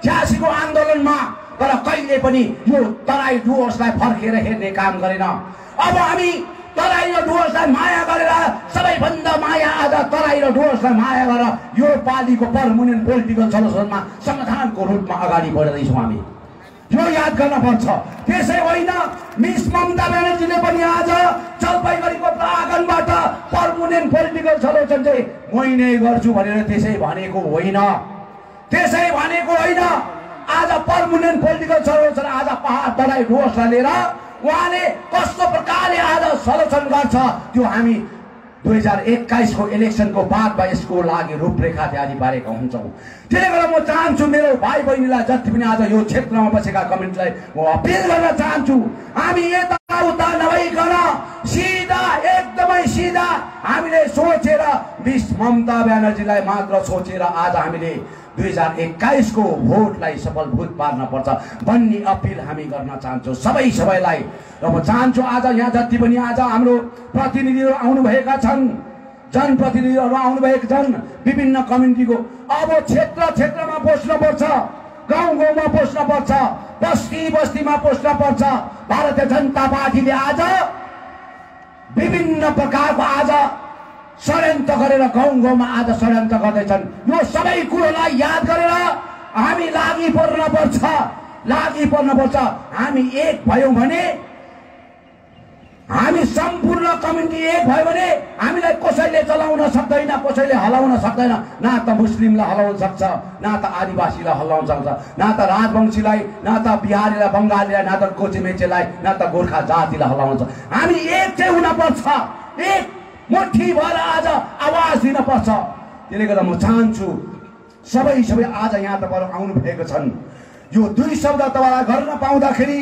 86 को आन्दोलनमा, तर कहिले पनि यो तराई डुवर्सलाई फर्केर हेर्ने काम गरेन। अब हामी तराई र डुवर्सलाई माया गरेर, सबैभन्दा माया आज तराई र डुवर्सलाई माया गरेर यो पालिको पर्मनेन्ट पोलिटिकल सल्युसनमा समाधानको रूपमा अगाडि बढ्दैछौँ हामी। यो याद गर्न पर्छ। त्यसै होइन मिस ममता ब्यानर्जीले पनि आज जलपाइगुडीको प्राङ्गणबाट पर्मनेन्ट पोलिटिकल सल्युसन चाहिँ मै नै गर्छु भनेर त्यसै भनेको होइन। आज पर्मनेन्ट पोलिटिकल सल्युसन आज पहाड तराई डुवर्सलाई लिएर उहाँले कस्तो प्रकारले आज सल्युसन गर्छ त्यो हामी 2021 को इलेक्सनको बादमा यसको लागि रूपरेखा तयारी पारेका हुन्छौँ। त्यसले गर्दा म चाहन्छु मेरो भाइ बहिनीलाई, जति पनि आज यो क्षेत्रमा बसेका कम्युनिटीलाई म अपिल गर्न चाहन्छु, हामी यताउता नभइकन सिधा, एकदमै सिधा हामीले सोचेर मिस ममता ब्यानर्जीलाई मात्र सोचेर आज हामीले 2021 को भोटलाई सफल भूत पार्न पर्छ भन्ने अपिल हामी गर्न चाहन्छौँ सबैलाई। र म चाहन्छु आज यहाँ जति पनि आज हाम्रो प्रतिनिधिहरू आउनुभएका छन्, जनप्रतिनिधिहरू आउनुभएका छन् विभिन्न कम्युनिटीको, अब क्षेत्रमा पस्नुपर्छ, गाउँमा पस्नुपर्छ, बस्तीमा पस्नुपर्छ। भारतीय जनता पार्टीले आज विभिन्न प्रकारको आज षड्यन्त्र गरेर गाउँमा आज षड्यन्त्र गर्दैछन्। यो सबै कुरोलाई याद गरेर हामी लागि पर्न पर्छ। हामी एक भयौँ भने, हामी सम्पूर्ण कम्युनिटी एक भयो भने हामीलाई कसैले चलाउन सक्दैन, कसैले हलाउन सक्दैन। न त मुस्लिमलाई हलाउन सक्छ, न त आदिवासीलाई हलाउन सक्छ, न त राजवंशीलाई, न त बिहारीलाई, बङ्गालीलाई, न त कोचेमेचेलाई, न त गोर्खा जातिलाई हलाउन सक्छ। हामी एक चाहिँ हुन पर्छ, एक मुठी भएर आज आवाज दिन पर्छ। त्यसले गर्दा म चाहन्छु सबै आज यहाँ तपाईँहरू आउनु भएको छन्। यो दुई शब्द तपाईँलाई गर्न पाउँदाखेरि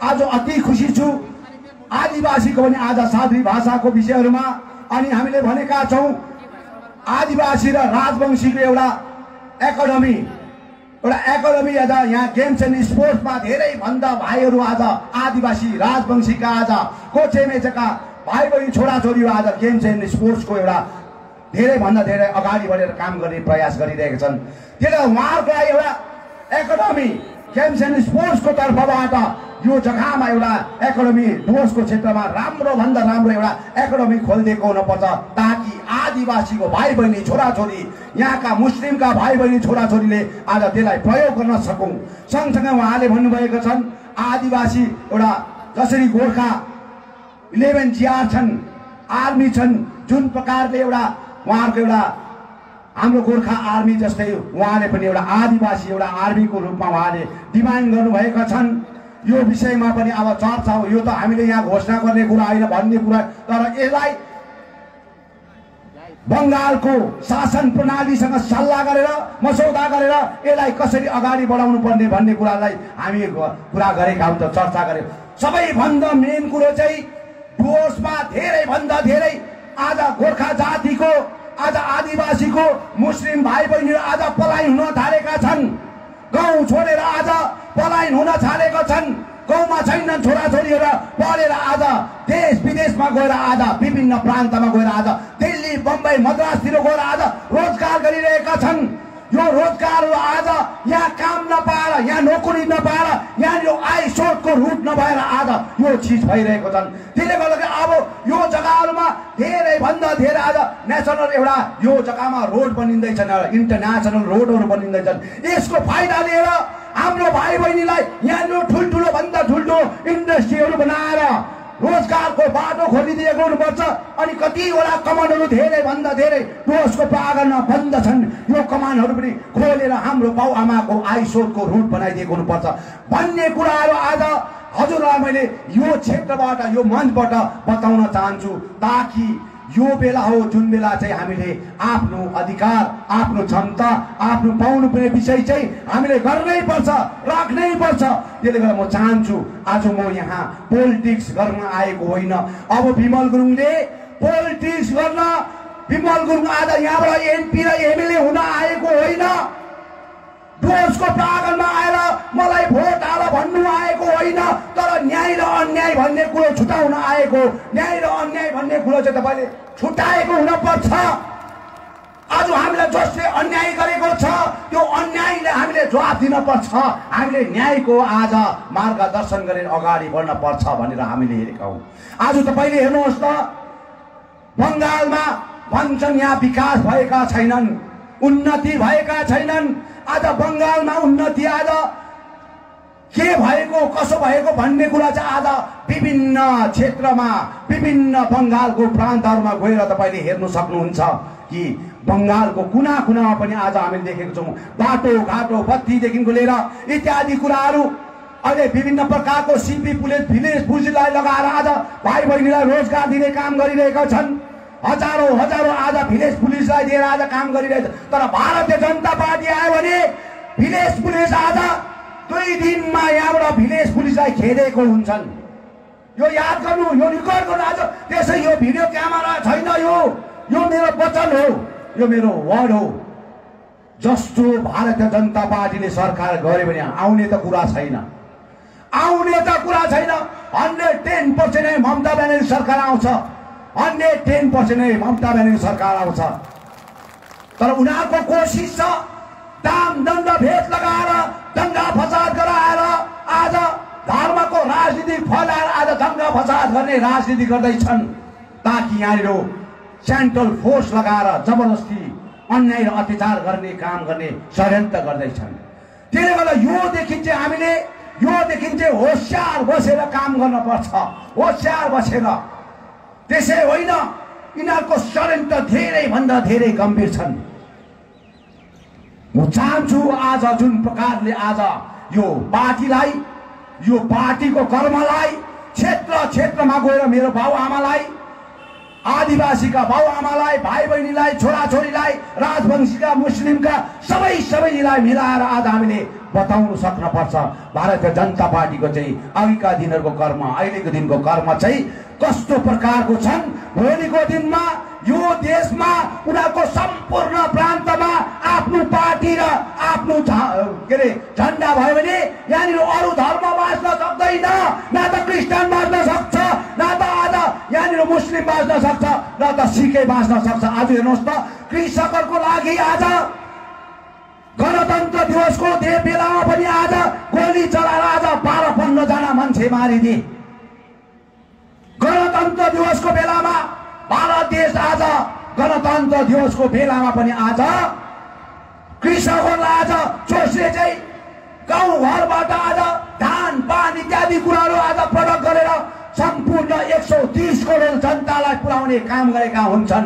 आज अति खुसी छु। आदिवासीको पनि आज सादरी भाषाको विषयहरूमा अनि हामीले भनेका छौँ आदिवासी र राजवंशीको एउटा एकाडेमी आज यहाँ गेम्स एन्ड स्पोर्ट्समा धेरै भन्दा भाइहरू आज आदिवासी राजवंशीका आज कोचेमेचका भाइ बहिनी छोराछोरीहरू आज गेम्स एन्ड स्पोर्ट्सको एउटा धेरै भन्दा धेरै अगाडि बढेर काम गर्ने प्रयास गरिरहेका छन्। त्यसले उहाँहरूको लागि एउटा एकाडेमी गेम्स एन्ड स्पोर्ट्सको तर्फबाट यो जग्गामा एउटा एकाडेमी डुवर्सको क्षेत्रमा राम्रो भन्दा राम्रो एउटा एकाडेमी खोलिदिएको हुनुपर्छ, ताकि आदिवासीको भाइ बहिनी छोराछोरी, यहाँका मुस्लिमका भाइ बहिनी छोराछोरीले आज त्यसलाई प्रयोग गर्न सकौँ। सँगसँगै उहाँले भन्नुभएको छन् आदिवासी एउटा जसरी गोर्खा 11 GR छन्, आर्मी छन्, जुन प्रकारले एउटा उहाँहरूको एउटा हाम्रो गोर्खा आर्मी जस्तै उहाँले पनि एउटा आदिवासी एउटा आर्मीको रूपमा उहाँले डिमान्ड गर्नुभएका छन्। यो विषयमा पनि अब चर्चा हो। यो त हामीले यहाँ घोषणा गर्ने कुरा होइन भन्ने कुरा, तर यसलाई बङ्गालको शासन प्रणालीसँग सल्लाह गरेर मसौदा गरेर यसलाई कसरी अगाडि बढाउनु पर्ने भन्ने कुरालाई हामी कुरा गरेका हुन्छौँ, चर्चा गरे। सबैभन्दा मेन कुरो चाहिँ डुवर्समा धेरै भन्दा धेरै आज गोर्खा जातिको, आज आदिवासीको, मुस्लिम भाइ बहिनीहरू आज पलायन हुन थालेका छन्, गाउँ छोडेर आज पलायन हुन थालेका छन्। गाउँमा छैनन् छोराछोरीहरू, पढेर आज देश विदेशमा गएर आज विभिन्न प्रान्तमा गएर आज दिल्ली, बम्बई, मद्रासतिर गएर आज रोजगार गरिरहेका छन्। यो रोजगारहरू आज यहाँ काम नपाएर, यहाँ नोकरी नपाएर, यहाँ यो आय स्रोतको रुट नभएर आज यो चिज भइरहेको छन्। त्यसले गर्दा अब यो जग्गाहरूमा धेरै भन्दा धेरै आज नेसनल एउटा यो जग्गामा रोड बनिँदैछन्, इन्टरनेसनल रोडहरू बनिँदैछन्। यसको फाइदा लिएर हाम्रो भाइ बहिनीलाई यहाँ ठुल्ठुलो भन्दा ठुल्ठुलो इन्डस्ट्रीहरू बनाएर रोजगारको बाटो खोलिदिएको हुनुपर्छ। अनि कतिवटा कमानहरू धेरै भन्दा धेरै डुवर्सको प्राङ्गणमा बन्द छन्, यो कमानहरू पनि खोलेर हाम्रो बाउ आमाको आय स्रोतको रुट बनाइदिएको हुनुपर्छ भन्ने कुराहरू आज हजुरलाई मैले यो क्षेत्रबाट यो मञ्चबाट बताउन चाहन्छु ताकि यो बेला हो जुन बेला चाहिँ हामीले आफ्नो अधिकार आफ्नो क्षमता आफ्नो पाउनुपर्ने विषय चाहिँ हामीले गर्नै पर्छ राख्नै पर्छ। त्यसले गर्दा म चाहन्छु आज म यहाँ पोलिटिक्स गर्न आएको होइन। अब विमल गुरुङले पोलिटिक्स गर्न विमल गुरुङ आज यहाँबाट एमपी र एमएलए हुन आएको होइन। डोजको प्राङ्गणमा आएर मलाई भोट हाल भन्नु आएको होइन, तर न्याय र अन्याय भन्ने कुरो छुटाउन आएको। न्याय र अन्याय भन्ने कुरो चाहिँ तपाईले छुटाएको हुनुपर्छ। आज हामीलाई जसले अन्याय गरेको छ त्यो अन्यायले हामीले जवाफ दिन पर्छ। हामीले न्यायको आज मार्गदर्शन गरेर अगाडि बढ्न पर्छ भनेर हामीले हेरेका हौं। आज तपाईले हेर्नुहोस् त बंगालमा भन्छन् यहाँ विकास भएका छैनन्, उन्नति भएका छैनन्। आज बंगालमा उन्नति आज के भएको कसो भएको भन्ने कुरा चाहिँ आज विभिन्न क्षेत्रमा विभिन्न बंगालको प्रान्तहरुमा गएर तपाईले हेर्न सक्नुहुन्छ कि बंगालको कुना कुनामा पनि आज हामीले देखेको छौं बाटो घाटो बत्तीदेखिको लिएर इत्यादि कुराहरू अहिले विभिन्न प्रकारको सिपी पुलिस भिलेज पुलिसलाई लगाएर आज भाइ बहिनीलाई रोजगार दिने काम गरिरहेका छन्। हजारौं हजारौं आज भिलेज पुलिसलाई दिएर आज काम गरिरहेछ। तर भारतीय जनता पार्टी आयो भने भिलेज पुलिस आज 2 दिनमा यहाँबाट भिलेज पुलिसलाई खेदेको हुन्छन्। यो याद गर्नु, यो रेकर्ड गर्नु। आज त्यसै यो भिडियो क्यामेरा छैन, यो मेरो वचन हो, यो मेरो वर्ड हो। जस्तो भारतीय जनता पार्टीले सरकार गर्यो भने आउने त कुरा छैन, आउने त कुरा छैन। 110% नै ममता ब्यानर्जी सरकार आउँछ, 110% नै ममता ब्यानर्जी सरकार आउँछ। तर उनीहरूको कोसिस छ दाम दण्ड भेद लगाएर दंगा फसाद गराएर आज धर्मको राजनीति फैलाएर आज दंगा फसाद गर्ने राजनीति गर्दैछन् ताकि यहाँनिर सेन्ट्रल फोर्स लगाएर जबरजस्ती अन्याय र अत्याचार गर्ने काम गर्ने षड्यन्त्र गर्दैछन्। त्यसले गर्दा योदेखि चाहिँ हामीले होशियार बसेर काम गर्न पर्छ, होशियार बसेर। त्यसै होइन यिनीहरूको षड्यन्त्र धेरै भन्दा धेरै गम्भीर छन्। म चाहन्छु आज जुन प्रकारले आज यो पार्टीलाई यो पार्टीको कर्मलाई क्षेत्र क्षेत्रमा गएर मेरो बाबुआमालाई आदिवासीका बाबुआमालाई भाइ बहिनीलाई छोराछोरीलाई राजवंशीका मुस्लिमका सबैलाई मिलाएर आज हामीले बताउन सक्न पर्छ भारतीय जनता पार्टीको चाहिँ अघिका दिनहरुको कर्म अहिलेको दिनको कर्म चाहिँ कस्तो प्रकारको छन्। भोलिको दिनमा यो देशमा उनीहरूको सम्पूर्ण प्रान्तमा आफ्नो पार्टी र आफ्नो के रे झण्डा भयो भने यहाँनिर अरू धर्म बाँच्न सक्दैन, न त क्रिस्चियन बाँच्न सक्छ, न त आज यहाँनिर मुस्लिम बाँच्न सक्छ, न त सिखै बाँच्न सक्छ। आज हेर्नुहोस् त कृषकहरूको लागि आज गणतन्त्र दिवसको बेलामा पनि आज गोली चलाएर आज 12-15 जना मान्छे मारिदिए। गणतन्त्र दिवसको बेलामा भारत देश आज गणतन्त्र दिवसको बेलामा पनि आज कृषकहरूलाई आज जोसले चाहिँ गाउँ घरबाट आज धान पान इत्यादि कुराहरू आज प्रडक्ट गरेर सम्पूर्ण 130 करोड जनतालाई पुर्याउने काम गरेका हुन्छन्।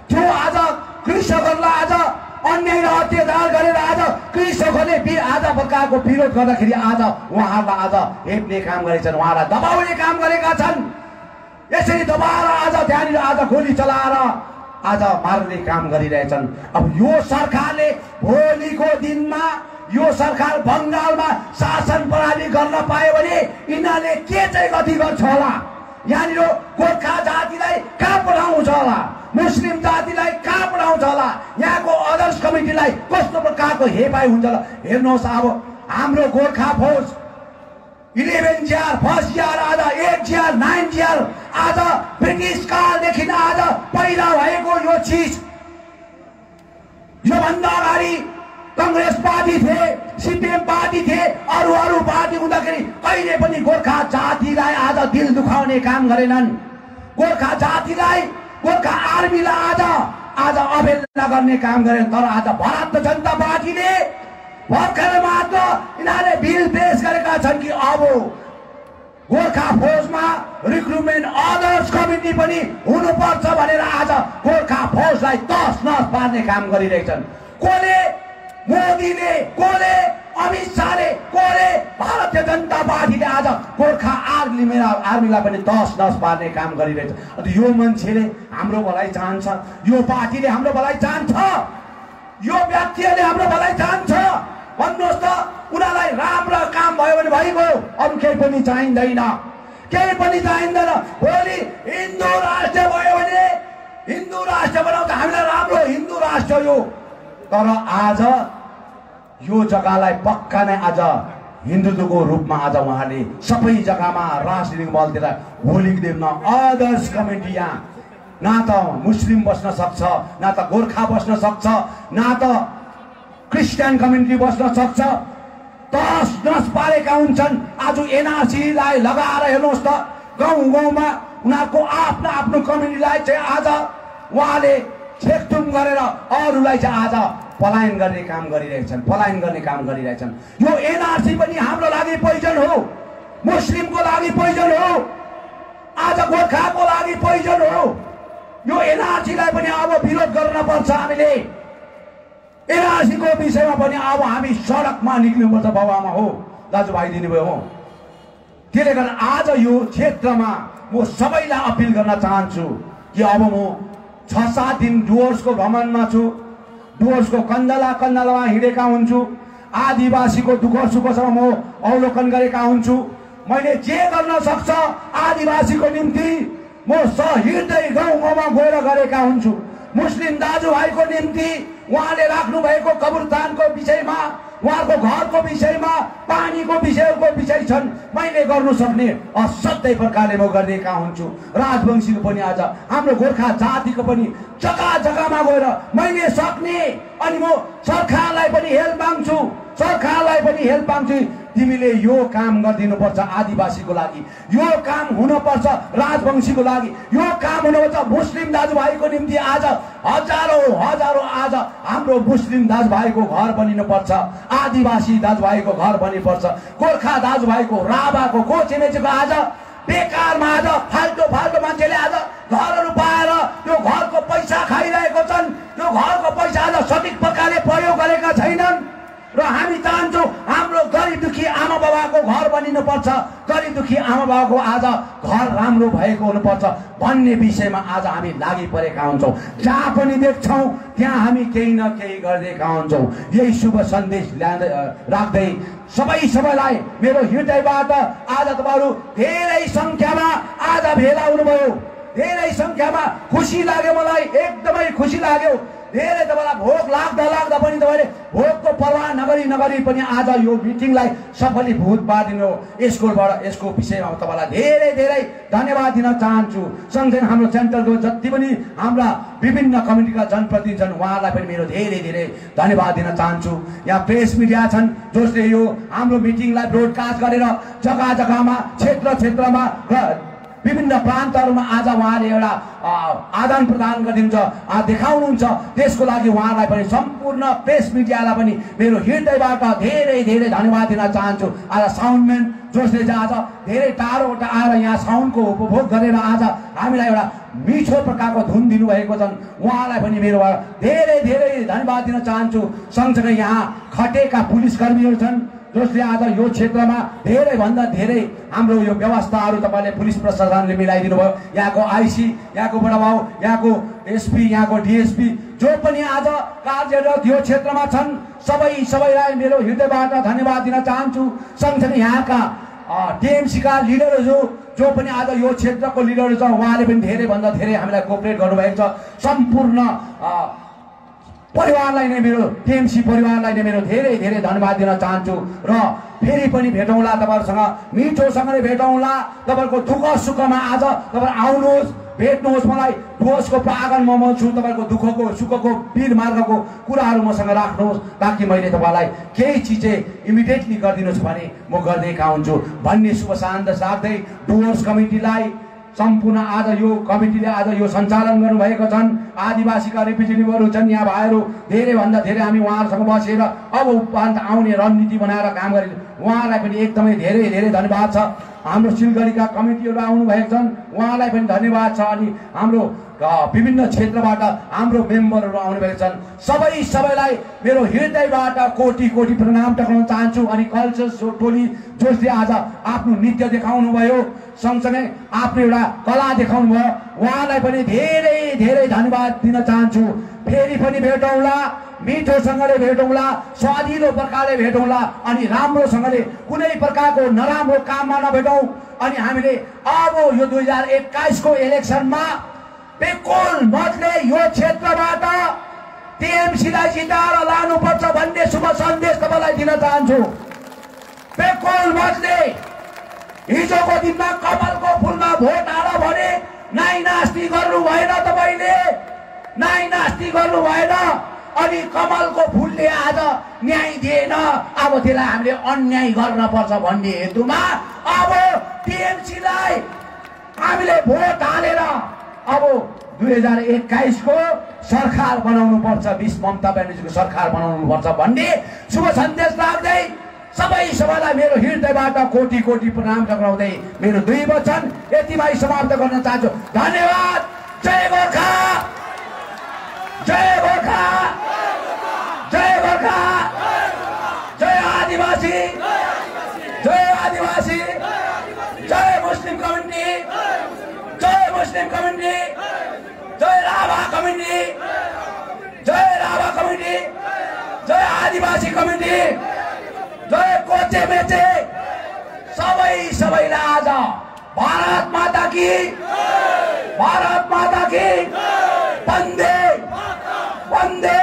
त्यो आज कृषकहरूलाई आज अन्याय र अत्याचार गरेर आज कृषकहरूले आज प्रकारको विरोध गर्दाखेरि आज उहाँहरूलाई आज हेप्ने काम गरेछन्, उहाँलाई दबाउने काम गरेका छन्। यसरी दबाएर आज त्यहाँनिर आज गोली चलाएर आज मार्ने काम गरिरहेछन्। अब यो सरकारले भोलिको दिनमा यो सरकार बंगालमा शासन प्रणाली गर्न पायो भने यिनीहरूले के चाहिँ गति गर्छ होला? यहाँनिर गोर्खा जातिलाई कहाँ पठाउँछ होला? मुस्लिम जातिलाई कहाँ पठाउँछ होला? यहाँको अदर्स कमिटीलाई कस्तो प्रकारको हेपाइ हुन्छ होला? हेर्नुहोस् अब हाम्रो गोर्खा फौज 11 जिआर, 1 जिआर, आज 8 जिआर, 9 जिआर आज ब्रिटिश कालदेखि आज पैदा भएको यो चीज। योभन्दा अगाडि कांग्रेस पार्टी थिए, सीपीएम पार्टी थिए, अरू पार्टी हुँदाखेरि कहिले पनि गोर्खा जातिलाई आज दिल दुखाउने काम गरेनन्। गोर्खा जातिलाई गोर्खा आर्मीलाई आज अवहेलना गर्ने काम गरे। तर आज भारतीय जनता पार्टीले भर्खर मात्र यिनीहरूले बिल पेश गरेका छन् कि अब गोर्खा फौजमा रिक्रुटमेन्ट अदर्स कमिटी पनि हुनुपर्छ भनेर आज गोर्खा फौजलाई तस नस पार्ने काम गरिरहेछन्। कोले मोदीले कोले अमित शाहले कोले भारतीय जनता पार्टीले आज गोर्खा आर्मीलाई पनि तस नस पार्ने काम गरिरहेछ। अनि यो मान्छेले हाम्रो भलाइ चाहन्छ, यो पार्टीले हाम्रो भलाइ चाहन्छ, यो व्यक्तिले हाम्रो भलाइ चाहन्छ। भन्नुहोस् त, उनीहरूलाई राम्रो काम भयो भने भइगयो, अरू केही पनि चाहिँदैन, केही पनि चाहिँदैन। भोलि हिन्दू राष्ट्र भयो भने हिन्दू राष्ट्र बनाउँदा हामीलाई राम्रो हिन्दू राष्ट्र यो। तर आज यो जग्गालाई पक्का नै आज हिन्दुत्वको रूपमा आज उहाँले सबै जग्गामा राजनीतिक बलतिर होलिक आदर्श कमिटी यहाँ न त मुस्लिम बस्न सक्छ, न त गोर्खा बस्न सक्छ, न त क्रिस्चियन कम्युनिटी बस्न सक्छ। तस नस पारेका हुन्छन्। आज एनआरसीलाई लगाएर हेर्नुहोस् त, गाउँ गाउँमा उनीहरूको आफ्नो आफ्नो कम्युनिटीलाई चाहिँ आज उहाँले छेकथुम गरेर अरूलाई चाहिँ आज पलायन गर्ने काम गरिरहेछन्, पलायन गर्ने काम गरिरहेछन्। यो एनआरसी पनि हाम्रो लागि पोइजन हो, मुस्लिमको लागि पोइजन हो, आज गोर्खाको लागि पोइजन हो। यो एनआरसीलाई पनि अब विरोध गर्न पर्छ। हामीले एनआरसीको विषयमा पनि अब हामी सडकमा निक्लिनुपर्छ। बाबुआमा हो, दाजुभाइ दिनुभयो हो। त्यसले गर्दा आज यो क्षेत्रमा म सबैलाई अपिल गर्न चाहन्छु कि अब म 6-7 दिन डुवर्सको भ्रमणमा छु। डुवर्सको कन्दलामा हिँडेका हुन्छु। आदिवासीको दुःख सुखसँग म अवलोकन गरेका हुन्छु। मैले जे गर्न सक्छ आदिवासीको निम्ति म हिँड्दै गाउँ गाउँमा गएर गरेका हुन्छु। मुस्लिम दाजुभाइको निम्ति उहाँले राख्नु भएको कब्रस्तानको विषयमा, उहाँको घरको विषयमा, पानीको विषय छन्। मैले गर्नु सक्ने असाध्यै प्रकारले म गरिरहेका हुन्छु। राजवंशीको पनि आज हाम्रो गोर्खा जातिको पनि जग्गा जग्गामा गएर मैले सक्ने, अनि म सरकारलाई पनि हेल्प माग्छु, सरकारलाई पनि हेल्प माग्छु। तिमीले यो काम गरिदिनुपर्छ आदिवासीको लागि, यो काम हुनुपर्छ राजवंशीको लागि, यो काम हुनुपर्छ मुस्लिम दाजुभाइको निम्ति। आज हजारौं आज हाम्रो मुस्लिम दाजुभाइको घर बनिनुपर्छ, आदिवासी दाजुभाइको घर बनिनुपर्छ, गोर्खा दाजुभाइको, राभाको, कोचेमेचेको आज बेकारमा आज फाल्टो मान्छेले आज घरहरू पाएर त्यो घरको पैसा खाइरहेको छन्। त्यो घरको पैसा आज सठिक प्रकारले प्रयोग गरेका छैनन्। र हामी चाहन्छौँ हाम्रो गरिब दुखी आमा बाबाको घर बनिनुपर्छ, गरिब दुखी आमा बाबाको आज घर राम्रो भएको हुनुपर्छ भन्ने विषयमा आज हामी लागि परेका हुन्छौँ। जहाँ पनि देख्छौँ त्यहाँ हामी केही न केही गरिदिएका हुन्छौँ। यही शुभ सन्देश राख्दै सबैलाई मेरो हृदयबाट आज तपाईँहरू धेरै सङ्ख्यामा आज भेला हुनुभयो। धेरै सङ्ख्यामा खुसी लाग्यो, मलाई एकदमै खुसी लाग्यो। धेरै तपाईँलाई भोक लाग्दा पनि तपाईँले भोकको पर्वाह नगरी पनि आज यो मिटिङलाई सफलीभूत पारिदिनु। यसको विषयमा तपाईँलाई धेरै धन्यवाद दिन चाहन्छु। सँगसँगै हाम्रो सेन्ट्रलको जति पनि हाम्रा विभिन्न कम्युनिटीका जनप्रतिनिधि छन् उहाँहरूलाई पनि मेरो धेरै धन्यवाद दिन चाहन्छु। यहाँ प्रेस मिडिया छन् जसले यो हाम्रो मिटिङलाई ब्रोडकास्ट गरेर जग्गा जग्गामा क्षेत्रमा विभिन्न प्रान्तहरूमा आज उहाँले एउटा आदान प्रदान गरिदिन्छ, देखाउनुहुन्छ। त्यसको लागि उहाँलाई पनि सम्पूर्ण प्रेस मिडियालाई पनि मेरो हृदयबाट धेरै धन्यवाद दिन चाहन्छु। आज साउन्डम्यान जसले चाहिँ आज धेरै टाढोबाट आएर यहाँ साउन्डको उपभोग गरेर आज हामीलाई एउटा मिठो प्रकारको धुन दिनुभएको छन्, उहाँलाई पनि मेरोबाट धेरै धन्यवाद दिन चाहन्छु। सँगसँगै यहाँ खटेका पुलिसकर्मीहरू छन् जसले आज यो क्षेत्रमा धेरैभन्दा धेरै हाम्रो यो व्यवस्थाहरू तपाईँले पुलिस प्रशासनले मिलाइदिनु भयो। यहाँको आइसी, यहाँको बडाबाउ, यहाँको एसपी, यहाँको डिएसपी जो पनि आज कार्यरत यो क्षेत्रमा छन् सबैलाई मेरो हृदयबाट धन्यवाद दिन चाहन्छु। सँगसँगै यहाँका टिएमसीका लिडरहरू जो पनि आज यो क्षेत्रको लिडरहरू छ उहाँले पनि धेरैभन्दा धेरै हामीलाई कोअपरेट गर्नुभएको छ। सम्पूर्ण परिवारलाई नै मेरो टिएमसी परिवारलाई नै मेरो धेरै धन्यवाद दिन चाहन्छु। र फेरि पनि भेटौँला, तपाईँहरूसँग मिठोसँगले भेटौँला। तपाईँहरूको दुःख सुखमा आज तपाईँ आउनुहोस्, भेट्नुहोस्। मलाई डुवर्सको प्राङ्गणमा म छु। तपाईँको दुःखको सुखको वीर मार्गको कुराहरू मसँग राख्नुहोस् ताकि मैले तपाईँलाई केही चिजै इमिडिएटली गरिदिनुहोस् भने म गरिदिएका हुन्छु भन्ने शुभ सन्देश राख्दै डुवर्स कमिटीलाई सम्पूर्ण आज यो कमिटीले आज यो सञ्चालन गर्नुभएको छन्। आदिवासीका रिप्रेजेन्टेटिभहरू छन्, यहाँ भाइहरू धेरैभन्दा धेरै हामी उहाँहरूसँग बसेर अब उपरान्त आउने रणनीति बनाएर काम गरे उहाँलाई पनि एकदमै धेरै धन्यवाद छ। हाम्रो सिलगढीका कमिटीहरू आउनुभएको छन् उहाँलाई पनि धन्यवाद छ। अनि हाम्रो विभिन्न क्षेत्रबाट हाम्रो मेम्बरहरू आउनु भएको छन्। सबैलाई मेरो हृदयबाट कोटी कोटी प्रणाम टक्राउन चाहन्छु। अनि कल्चर टोली जसले आज आफ्नो नृत्य देखाउनु भयो, सँगसँगै आफ्नो एउटा कला देखाउनु भयो, उहाँलाई पनि धेरै धेरै धन्यवाद दिन चाहन्छु। फेरि पनि भेटौँला, मिठोसँगले भेटौँला, स्वादिलो प्रकारले भेटौँला अनि राम्रोसँगले कुनै प्रकारको नराम्रो काममा नभेटौँ। अनि हामीले अब यो 2021 को इलेक्सनमा बिल्कुल मतले यो क्षेत्रबाट टिएमसीलाई जिताएर लानुपर्छ भन्ने शुभ सन्देश तपाईलाई दिन चाहन्छु। बिल्कुल मतले हिजोको दिनमा कमलको फुलमा भोट हाल भने नाइ नास्ति गर्नु भएन, तपाईले नाइ नास्ति गर्नु भएन। अनि कमलको फुलले आज न्याय दिएन, अब त्यसलाई हामीले अन्याय गर्न पर्छ भन्ने हेतुमा अब टिएमसीलाई हामीले भोट हालेर अब 2021 को सरकार बनाउनु पर्छ, ममता ब्यानर्जीको सरकार बनाउनु पर्छ भन्ने शुभ सन्देश राख्दै सबैलाई मेरो हृदयबाट कोटी कोटी प्रणाम टक्राउँदै मेरो 2 वचन यतिमै समाप्त गर्न चाहन्छु। धन्यवाद। जय गोर्खा, जय गोर्खा, जय गोर्खा, जय आदिवासी, जय आदिवासी, जय मुस्लिम कम्युनिटी, जय मुस्लिम कम्युनिटी, जय राभा कम्युनिटी, जय राभा कम्युनिटी, जय आदिवासी कम्युनिटी, जय कोचे मेचे। सबैलाई आज भारत माता की, भारत माता की, वन्दे वन्दे,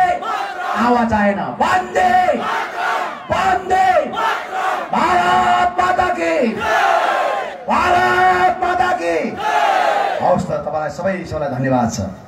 आवाज आएन, वन्दे वन्दे, भारत माता की, भारत माता की। हवस् त, तपाईलाई सबैलाई धन्यवाद छ।